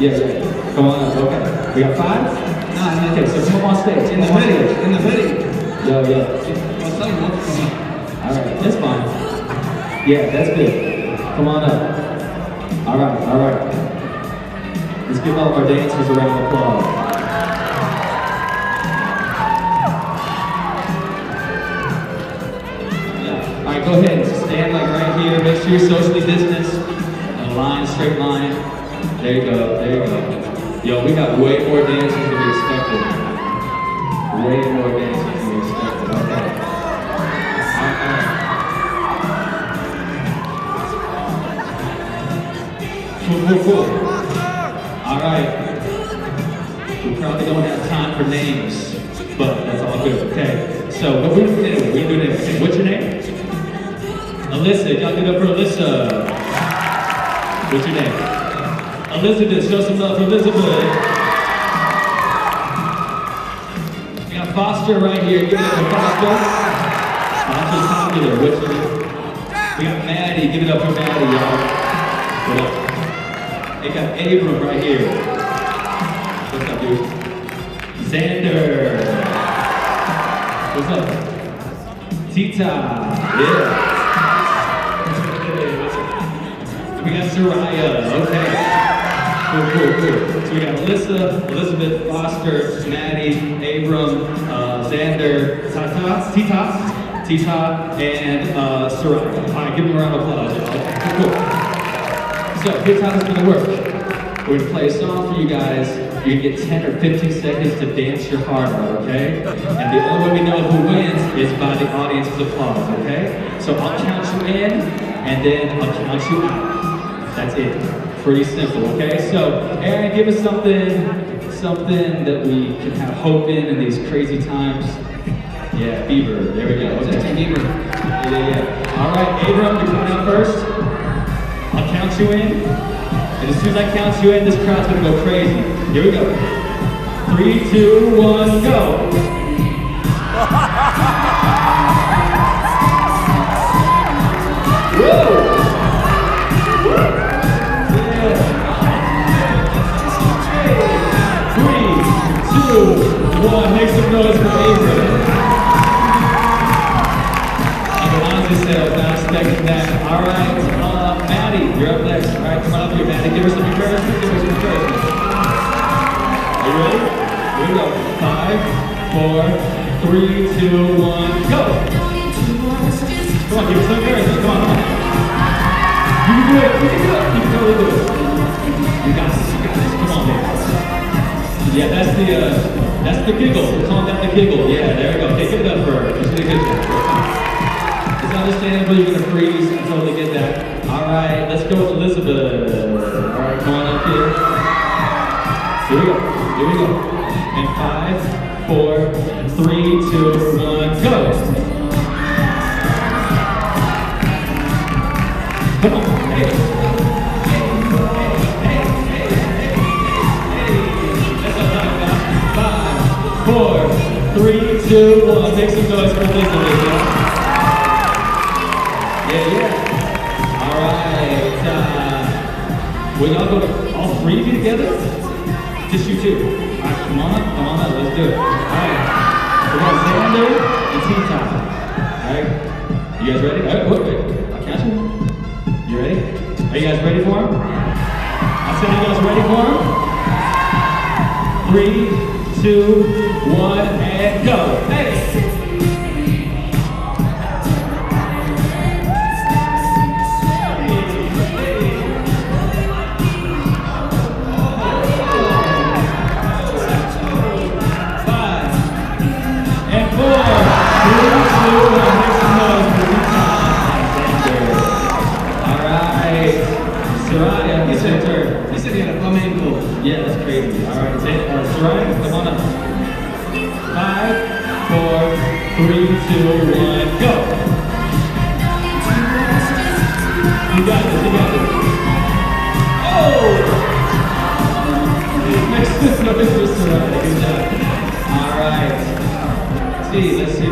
Yeah. Come on up, okay. We got 5? Nah, okay, so come up on stage. In the hoodie. Yo. Alright, that's fine. Yeah, that's good. Come on up. Alright. Let's give all of our dancers a round of applause. Alright, go ahead. Stand like right here. Make sure you're socially distanced. In a line, straight line. There you go. Yo, we got way more dancers than we expected. Way more dancers than we expected. Okay. Cool. Alright. We probably don't have time for names, but that's all good. Okay. So, what we're gonna do? Okay, what's your name? Alyssa. Y'all give it up for Alyssa. What's your name? Elizabeth. Show some love for Elizabeth. We got Foster right here. Give it up for Foster. Foster's popular. What's your name? We got Maddie. Give it up for Maddie, y'all. What up? We got Abram right here. What's up, dude? Xander. What's up? Tita. Yeah. We got Soraya. Okay. Cool. So we got Alyssa, Elizabeth, Foster, Maddie, Abram, Xander, Tita, and Soraya. All right, give them a round of applause. Okay, cool. So here's how this is gonna work. We're gonna play a song for you guys. You're gonna get 10 or 15 seconds to dance your heart out, okay? And the only way we know who wins is by the audience's applause, okay? So I'll count you in, and then I'll count you out. That's it. Pretty simple, okay? So Aaron, give us something that we can have hope in these crazy times. Yeah, Bieber. There we go. Okay. Bieber. Yeah. All right, Abram, you're coming out first. I'll count you in, and as soon as I count you in, this crowd's gonna go crazy. Here we go. 3, 2, 1, go. Whoa! Yeah. 3, 2, 1, make some noise for Abram. I can honestly say I was not expecting that. All right. Maddie, you're up next. All right, come on up here, Maddie. Give us some encouragement. Are you ready? Here we go. 5, 4, 3, 2, 1, go. Come on, give us some encouragement. Come on. You can do it. You can totally do it. You got this. Come on, man. Yeah, that's the giggle. We're calling that the giggle. Yeah, there we go. Okay, give it up for her. She's doing a good job. It's understandable. You're gonna freeze. I totally get that. All right, let's go with Elizabeth. All right, come on up here. Here we go. And 5, 4, 3, 2, 1, go. Come on, hey. That's what I'm talking about. 5, 4, 3, 2, 1. Make some noise for Elizabeth. Yeah. Will y'all go to all 3 of you together? Just you 2. Alright, come on up, let's do it. Alright, we got Xander and Tita. Alright, you guys ready? Alright, wait, I'll catch you. You ready? Are you guys ready for him? I said, are you guys ready for him? 3, 2, 1, and go. Hey! Soraya, it's your turn. You said you had a flamenco. Yeah, that's crazy. All right, Soraya, come on up. 5, 4, 3, 2, 1, go. You got this. Oh! Make some noise for Soraya. Good job. All right.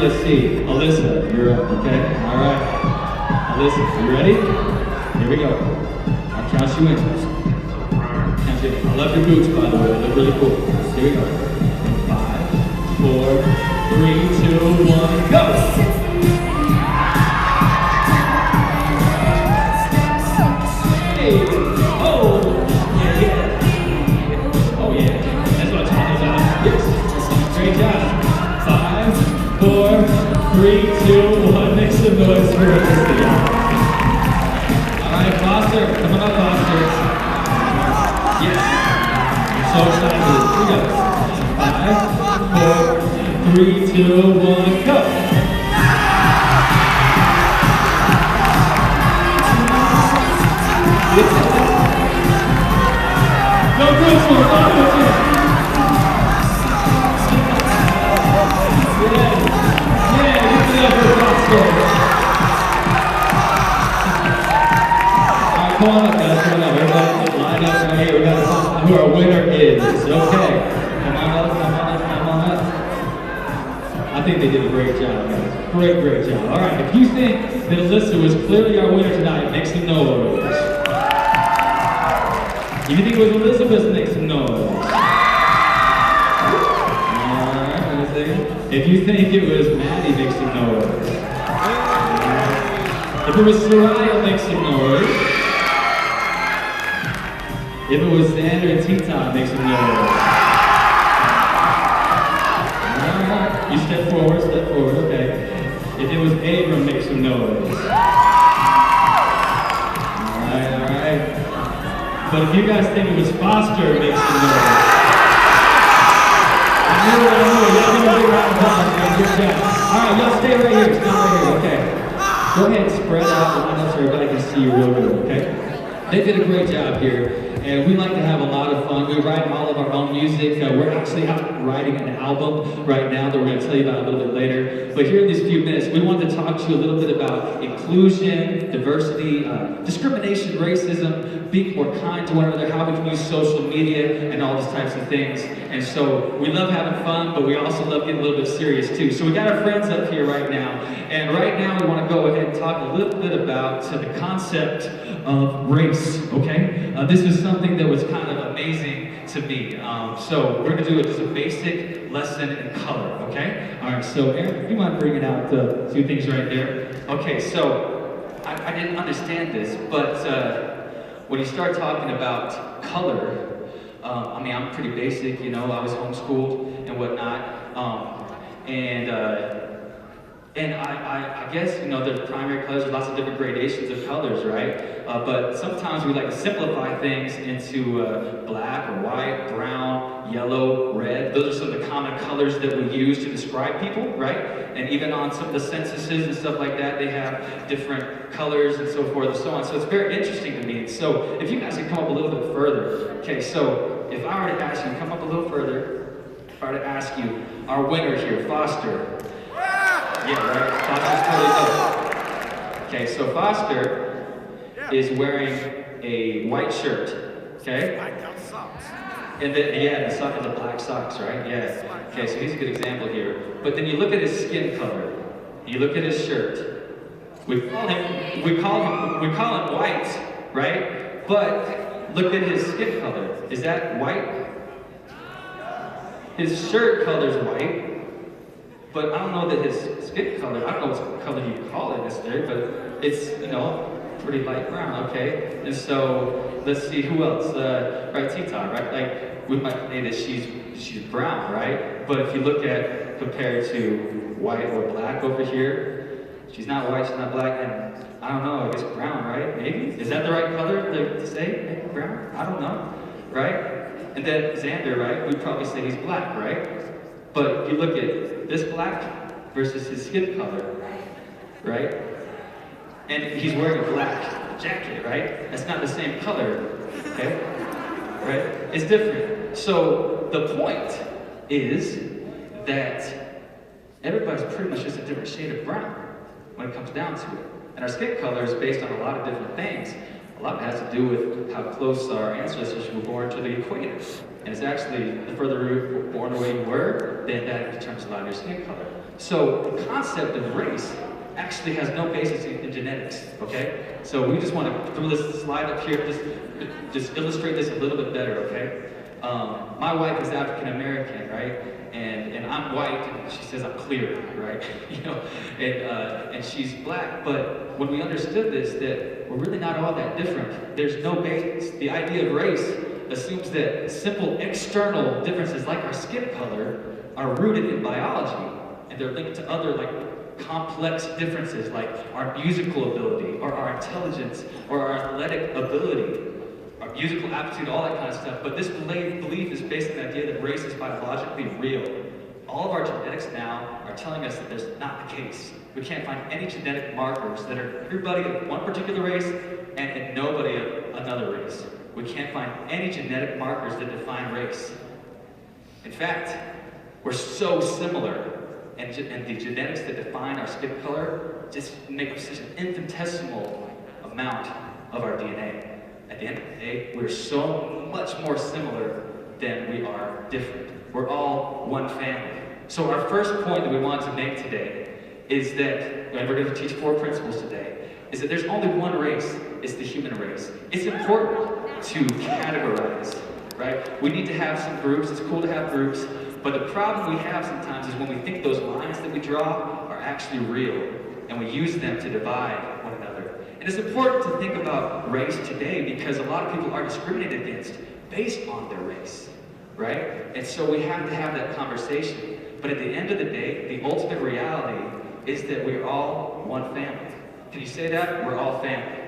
Let's see. Alyssa, you're up, okay? All right. Alyssa, you ready? Here we go. I'll count you in. Count you in. I love your boots, by the way. They look really cool. Here we go. 5, 4, 3, 2, 1, go! Great job. 5, 4, 3, 2, 1. Make some noise for Christy. All right, Foster. Come on up, Foster. Yes. So excited. Here we go. 5, 4, 3, 2, 1, go. No good for it. Come on up, guys. Come on up. Everybody line up right here. We got to find who our winner is. Okay. Come on up. Come on up. Come on up. I think they did a great job, guys. Great job. All right. If you think that Alyssa was clearly our winner tonight, make some noise. If you think it was Elizabeth, make some noise. All right. Let me see. If you think it was Maddie, make some noise. If it was Soraya, make some noise. If it was Xander and T-Top, make some noise. Alright, you step forward, okay. If it was Abram, make some noise. Alright. But if you guys think it was Foster, make some noise. I knew it. Y'all give me a big round of applause, man. Good job. Alright, y'all stay right here. Stay right here, okay. Go ahead and spread out the line so everybody can see you real good, okay? They did a great job here. And we like to have a lot of fun. We write all of our own music. We're actually out writing an album right now that we're going to tell you about a little bit later. But here in these few minutes, we want to talk to you a little bit about inclusion, diversity, discrimination, racism, being more kind to one another, how we can use social media, and all these types of things. And so we love having fun, but we also love getting a little bit serious too. So we got our friends up here right now. And right now we want to go ahead and talk a little bit about the concept of race, okay? This is something that was kind of amazing to me. So we're gonna do just a basic lesson in color, okay? All right, so Aaron, if you mind bringing out the two things right there. Okay, so I didn't understand this, but when you start talking about color, I mean, I'm pretty basic, you know, I was homeschooled and whatnot, and I guess, you know, there's primary colors, there's lots of different gradations of colors, right? But sometimes we like to simplify things into black or white, brown, yellow, red. Those are some of the common colors that we use to describe people, right? And even on some of the censuses and stuff like that, they have different colors and so forth and so on. So it's very interesting to me. So if you guys can come up a little bit further. Okay, so if I were to ask you to come up a little further, if I were to ask you, our winner here, Foster. Yeah, right? Foster's totally dope. Okay, so Foster is wearing a white shirt, okay? And then, yeah, the sock is the black socks, right? Yeah. Okay, so he's a good example here. But then you look at his skin color. You look at his shirt. We call him white, right? But look at his skin color. Is that white? His shirt color is white. But I don't know that his skin color, I don't know what color you call it necessarily, but it's, you know, pretty light brown, okay? And so, let's see, who else? Right, T-Top, right? Like, we might say that she's brown, right? But if you look at, compared to white or black over here, she's not white, she's not black, and I don't know, I guess brown, right? Maybe? Is that the right color to say? Maybe brown? I don't know, right? And then Xander, right? We'd probably say he's black, right? But you look at this black versus his skin color, right? And he's wearing a black jacket, right? That's not the same color, okay? Right? It's different. So the point is that everybody's pretty much just a different shade of brown when it comes down to it. And our skin color is based on a lot of different things. A lot of it has to do with how close our ancestors were born to the equator. And it's actually, the further you were born away you were, then that determines a lot of your skin color. So the concept of race actually has no basis in genetics, okay? So we just want to throw this slide up here, just illustrate this a little bit better, okay? My wife is African American, right? And I'm white, and she says I'm clear, right? You know, and she's black. But when we understood this, that we're really not all that different. There's no base. The idea of race assumes that simple external differences like our skin color are rooted in biology, and they're linked to other like complex differences like our musical ability, or our intelligence, or our athletic ability, our musical aptitude, all that kind of stuff. But this belief is based on the idea that race is biologically real. All of our genetics now are telling us that there's not the case. We can't find any genetic markers that are everybody of one particular race and nobody of another race. We can't find any genetic markers that define race. In fact, we're so similar, and the genetics that define our skin color just make up such an infinitesimal amount of our DNA. At the end of the day, we're so much more similar than we are different. We're all one family. So our first point that we want to make today is that, and we're going to teach 4 principles today, is that there's only one race. It's the human race. It's important to categorize, right? We need to have some groups. It's cool to have groups. But the problem we have sometimes is when we think those lines that we draw are actually real, and we use them to divide one another. And it's important to think about race today because a lot of people are discriminated against based on their race, right? And so we have to have that conversation. But at the end of the day, the ultimate reality is that we're all one family. Can you say that? We're all family.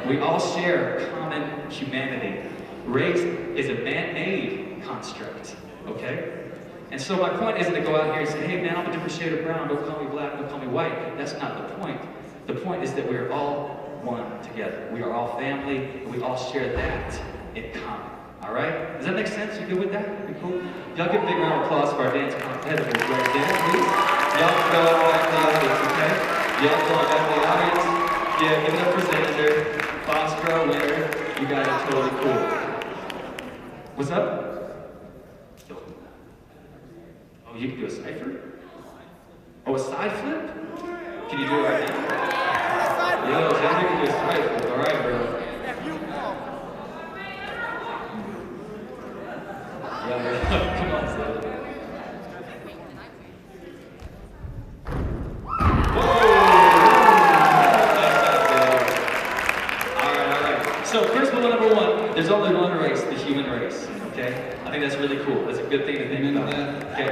We all share common humanity. Race is a man-made construct, okay? And so my point isn't to go out here and say, hey man, I'm a different shade of brown, don't call me black, don't call me white. That's not the point. The point is that we're all one together. We are all family, and we all share that in common. All right? Does that make sense? You good with that? You cool? Y'all give a big round of applause for our dance competitors right there, please. Y'all can go out back in the audience, okay? Y'all go out back in the audience. Yeah, give it up for Xander, Foxborough winner. You guys are totally cool. What's up? Oh, you can do a cipher? Oh, a side flip? Can you do it right now? Yo, Xander can do a side flip. All right, bro. Yeah, come on, Xander. So principle number 1, there's only one race, the human race, okay? I think that's really cool. That's a good thing to think about. Okay.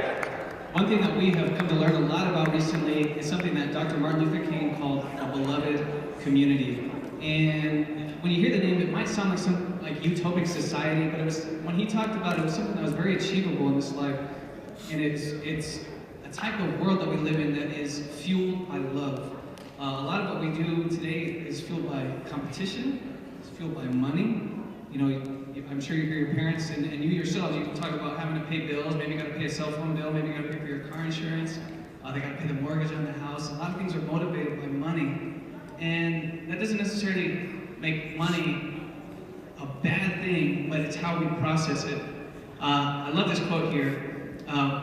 One thing that we have come to learn a lot about recently is something that Dr. Martin Luther King called a beloved community. And when you hear the name, it might sound like some utopic society, but it was, when he talked about it, it was something that was very achievable in this life. And it's a type of world that we live in that is fueled by love. A lot of what we do today is fueled by competition. It's fueled by money. You know, I'm sure you hear your parents and you yourselves, you talk about having to pay bills. Maybe you got to pay a cell phone bill. Maybe you got to pay for your car insurance. They got to pay the mortgage on the house. A lot of things are motivated by money. And that doesn't necessarily make money a bad thing, but it's how we process it. I love this quote here.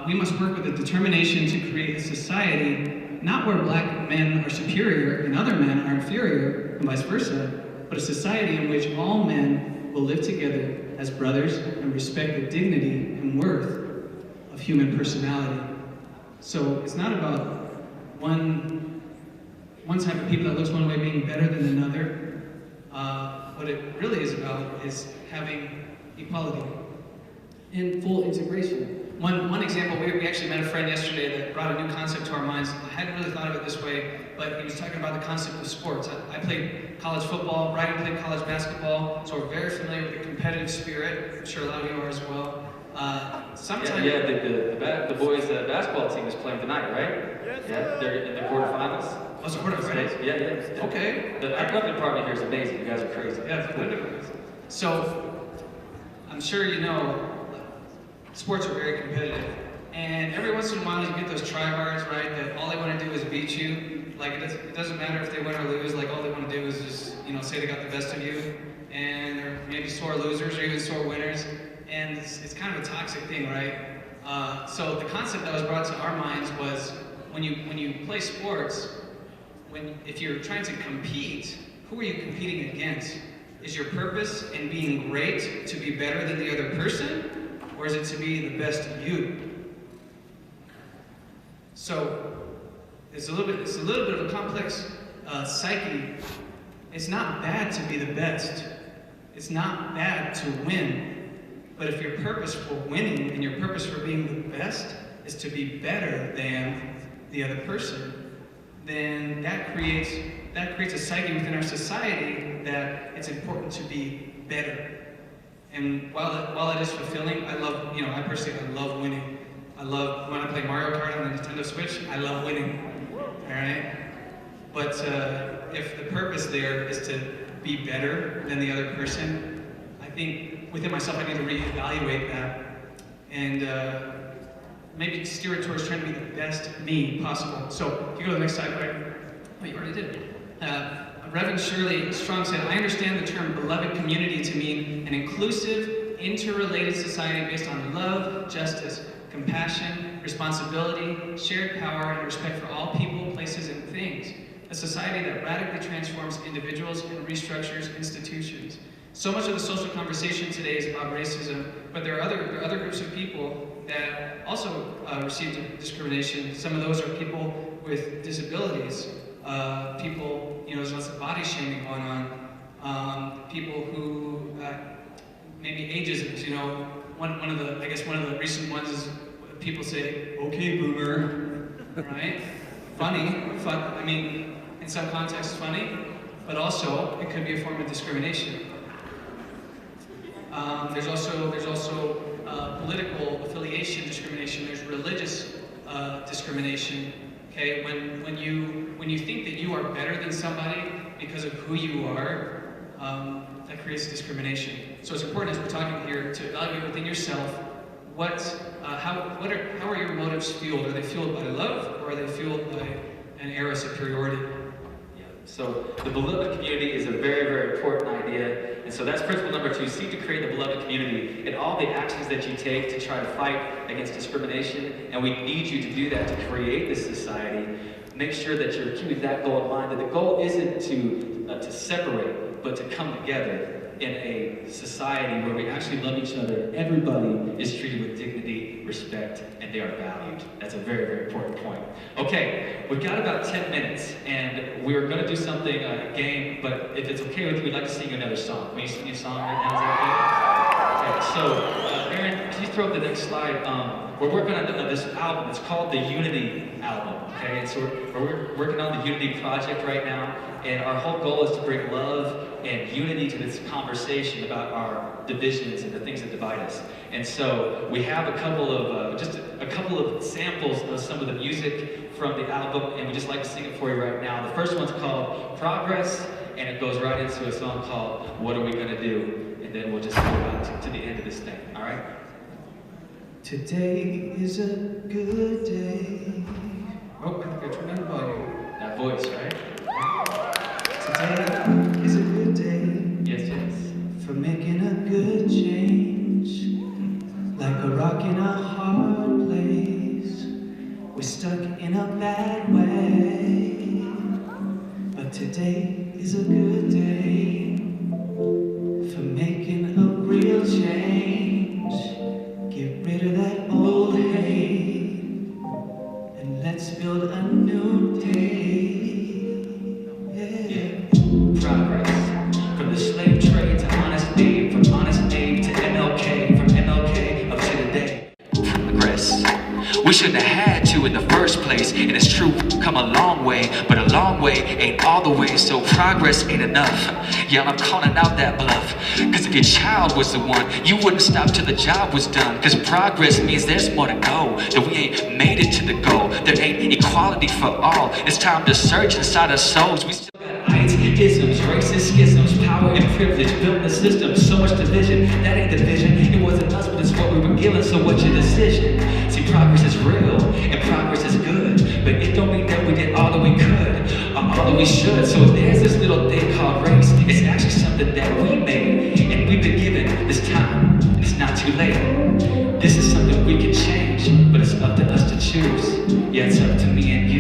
We must work with a determination to create a society, not where black men are superior and other men are inferior, and vice versa, but a society in which all men will live together as brothers and respect the dignity and worth of human personality. So it's not about one type of people that looks one way being better than another. What it really is about is having equality and full integration. One example, we actually met a friend yesterday that brought a new concept to our minds. I hadn't really thought of it this way, but he was talking about the concept of sports. I played college football, Brian played college basketball, so we're very familiar with the competitive spirit. I'm sure a lot of you are as well. Sometimes the boys' basketball team is playing tonight, right? Yes. Yeah, they're in the quarterfinals. Oh, it's quarterfinals? Yeah. Okay. The equipment department here is amazing. You guys are crazy. Yeah, it's cool. So, I'm sure you know, sports are very competitive. And every once in a while you get those tryhards, right, that all they want to do is beat you. Like, it doesn't matter if they win or lose, like all they want to do is just, say they got the best of you. And they're maybe sore losers or even sore winners. And it's kind of a toxic thing, right? So the concept that was brought to our minds was, when you play sports, if you're trying to compete, who are you competing against? Is your purpose in being great to be better than the other person, or is it to be the best you? So it's a little bit of a complex psyche. It's not bad to be the best. It's not bad to win. But if your purpose for winning and your purpose for being the best is to be better than the other person, then that creates a psyche within our society that it's important to be better. And while it is fulfilling, I personally love winning. I love when I play Mario Kart on the Nintendo Switch. I love winning. All right. But if the purpose there is to be better than the other person, I think within myself I need to reevaluate that and maybe steer it towards trying to be the best me possible. So if you go to the next slide, right? Oh, you already did. Reverend Shirley Strong said, I understand the term beloved community to mean an inclusive, interrelated society based on love, justice, compassion, responsibility, shared power, and respect for all people, places, and things. A society that radically transforms individuals and restructures institutions. So much of the social conversation today is about racism, but there are other groups of people that also receive discrimination. Some of those are people with disabilities, people, there's lots of body shaming going on, people who maybe ageism. One of the recent ones is people say, "Okay, boomer," right? Funny, I mean, in some contexts, funny, but also it could be a form of discrimination. There's also political affiliation discrimination. There's religious discrimination. Okay, when you think that you are better than somebody because of who you are, that creates discrimination. So it's important as we're talking here to evaluate within yourself how are your motives fueled? Are they fueled by love, or are they fueled by an era of superiority? So the beloved community is a very, very important idea. And so that's principle number 2. Seek to create the beloved community in all the actions that you take to try to fight against discrimination. And we need you to do that to create this society. Make sure that you're keeping that goal in mind, that the goal isn't to separate, but to come together in a society where we actually love each other. Everybody is treated with dignity, respect, and they are valued. That's a very, very important point. Okay, we've got about 10 minutes, and we're going to do something, a game, but if it's okay with you, we'd like to sing you another song. Will you sing a song right now? Is that okay? So, Aaron, can you throw up the next slide? We're working on this album. It's called the Unity album, okay? And so we're working on the Unity project right now, and our whole goal is to bring love and unity to this conversation about our divisions and the things that divide us. And so we have a couple of samples of some of the music from the album, and we just like to sing it for you right now. The first one's called Progress, and it goes right into a song called What Are We Gonna Do? And then we'll just go out to the end of this thing, all right? Today is a good day. Oh, I think I turned down the volume. That voice, right? Today is a good day. Yes, yes. For making a good change. Like a rock in a hard place. We're stuck in a bad way. But today is a good day. For making a real change. Get rid of that old hate. And let's build a new day. Progress. From the slave trade to honest Abe, from honest Abe to MLK, from MLK up to today. Progress. We shouldn't have had to in the first place, and it's true, come a long way, but a long way ain't all the way, so progress ain't enough. Yeah, I'm calling out that bluff, cause if your child was the one, you wouldn't stop till the job was done, cause progress means there's more to go, that we ain't made it to the goal, there ain't equality for all, it's time to search inside our souls. We still isms, racist schisms, power and privilege, building the system, so much division, that ain't division, it wasn't us, but it's what we were given, so what's your decision? See, progress is real, and progress is good, but it don't mean that we did all that we could, or all that we should, so there's this little thing called race, it's actually something that we made, and we've been given this time, and it's not too late. This is something we can change, but it's up to us to choose, yeah, it's up to me and you.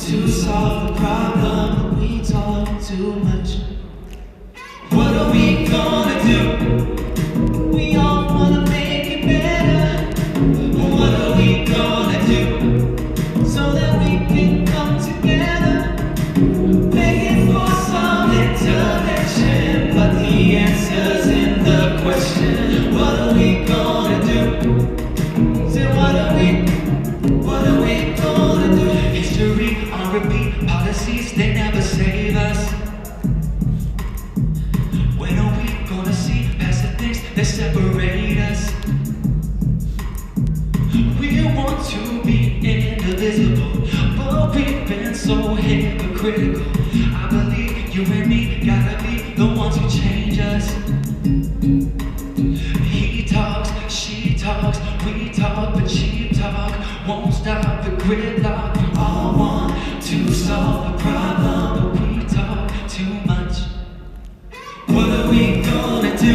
to solve the problem, but we talk too much. What are we gonna do? We all wanna make it better. What are we gonna do so that we can come together? Begging for some intervention, but the answer's in the question. What are we gonna do? Say, what are we gonna do? History on repeat, policies, they never save us. When are we gonna see past the things that separate us? We want to be indivisible, but we've been so hypocritical. I believe you and me gotta be the ones who change us. He talks, she talks, we talk, but cheap talk won't stop the gridlock. We all want to solve the problem, but we talk too much. What are we gonna do?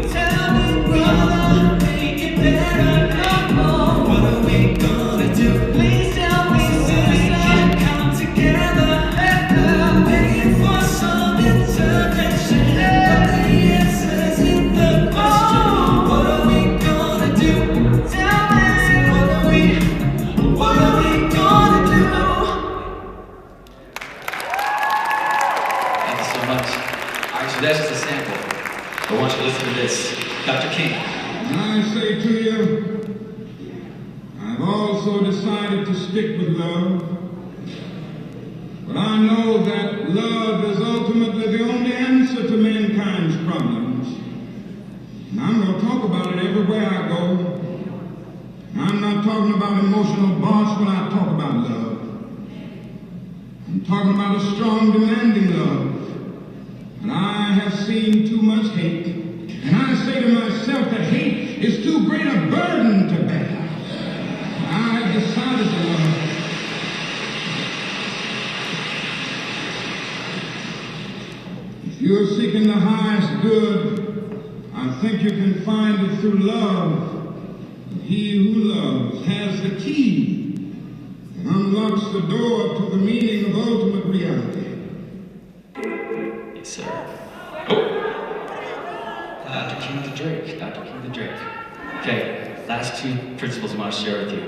Tell me, brother, make it better. Come on. What are we gonna do? Please tell me so we can come together. Begging for some intervention, but the answer's in the question. What are we gonna do? Tell me, what are we gonna do? Thank you so much. All right, so that's just a sample. But I want you to listen to this. Dr. King. I say to you, I've also decided to stick with love. But I know that love is ultimately the only answer to mankind's problems. And I'm going to talk about it everywhere I go. I'm not talking about emotional boss when I talk about love. I'm talking about a strong, demanding love. And I have seen too much hate. And I say to myself that hate is too great a burden to bear. I've decided to love. If you're seeking the highest good, I think you can find it through love. He who loves has the key and unlocks the door to the meaning of ultimate reality. Yes, sir. Oh! Dr. King the Drake. Dr. King the Drake. Okay, last two principles I want to share with you.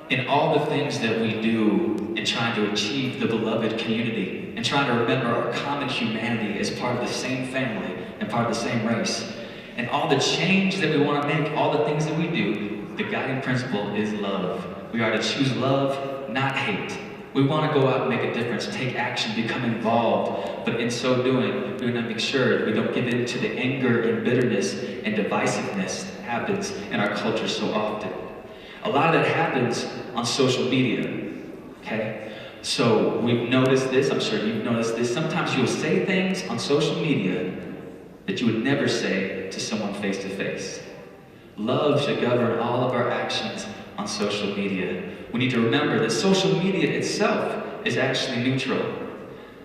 In all the things that we do in trying to achieve the beloved community and trying to remember our common humanity as part of the same family and part of the same race, and all the change that we want to make, all the things that we do, the guiding principle is love. We are to choose love, not hate. We want to go out and make a difference, take action, become involved, but in so doing, we want to make sure that we don't give in to the anger and bitterness and divisiveness that happens in our culture so often. A lot of that happens on social media, okay? So we've noticed this, I'm sure you've noticed this. Sometimes you'll say things on social media that you would never say to someone face to face. Love should govern all of our actions on social media. We need to remember that social media itself is actually neutral.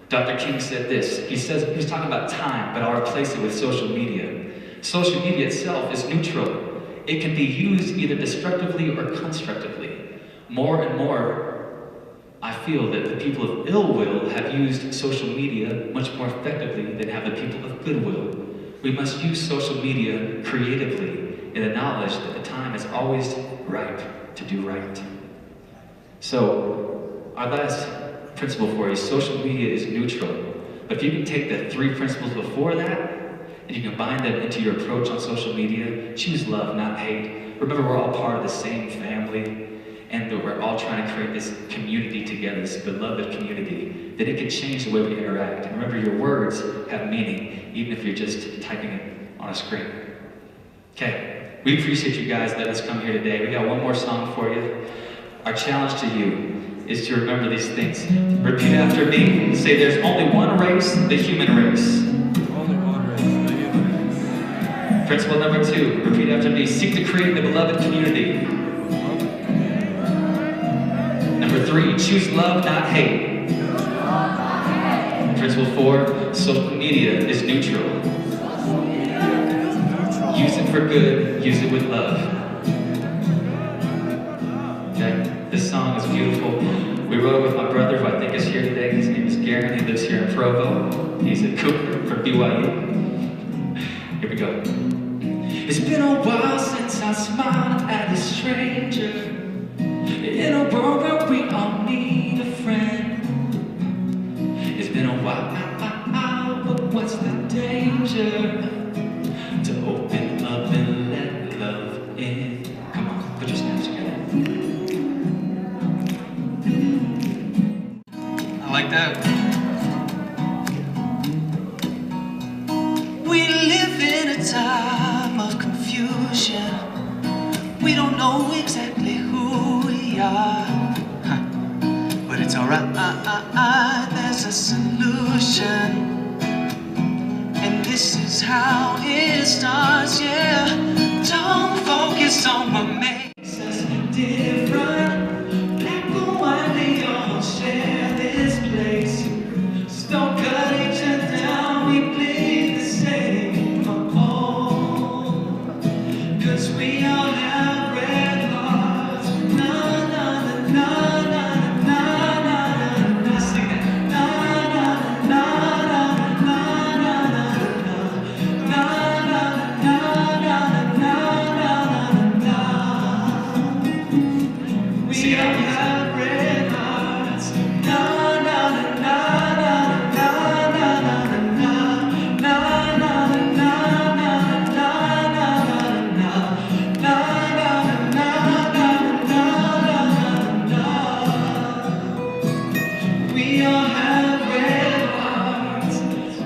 Dr. King said this. He was talking about time, but I'll replace it with social media. Social media itself is neutral. It can be used either destructively or constructively. More and more, I feel that the people of ill will have used social media much more effectively than have the people of goodwill. We must use social media creatively in the knowledge that the time is always ripe to do right. So, our last principle for you, social media is neutral. But if you can take the three principles before that, and you combine them into your approach on social media, choose love, not hate. Remember, we're all part of the same family, and that we're all trying to create this community together, this beloved community, that it can change the way we interact. And remember, your words have meaning, even if you're just typing it on a screen. Okay, we appreciate you guys letting us come here today. We got one more song for you. Our challenge to you is to remember these things. Repeat after me. Say, there's only one race, the human race. Only one race, the human race. Principle number 2, repeat after me. Seek to create the beloved community. Number 3, choose love, not hate. Principle 4, social media is neutral. Use it for good, use it with love. Okay? This song is beautiful. We wrote it with my brother. is here today. His name is Garen. He lives here in Provo. He's a Cooper from BYU. Here we go. It's been a while since I smiled at a stranger. In a world where we all need a friend. It's been a while, but what's the danger? To open up and let love in. Come on, put your snaps together. I like that. We live in a time of confusion. We don't know exactly who we are. But it's alright, there's a solution. And this is how it starts, yeah. Don't focus on what makes us different. Black and white, we all share this place. So don't cut each other down, we bleed the same. Oh, 'cause we all have red hearts. Na na na na na na na na. Sing that. Na na na na na na na na. We all have red hearts. Na na na na na na na na na na na na. We all have red hearts.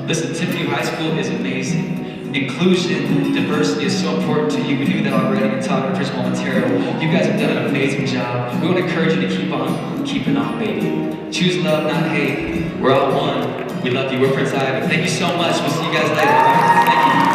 Listen, Tiffany High School is amazing. Inclusion, diversity is so important to you. We knew that already in talking to Principal Montero. You guys have done an amazing job. We want to encourage you to keep on keeping on, baby. Choose love, not hate. We're all one. We love you. We're Prince Ivan. Thank you so much. We'll see you guys later. Thank you.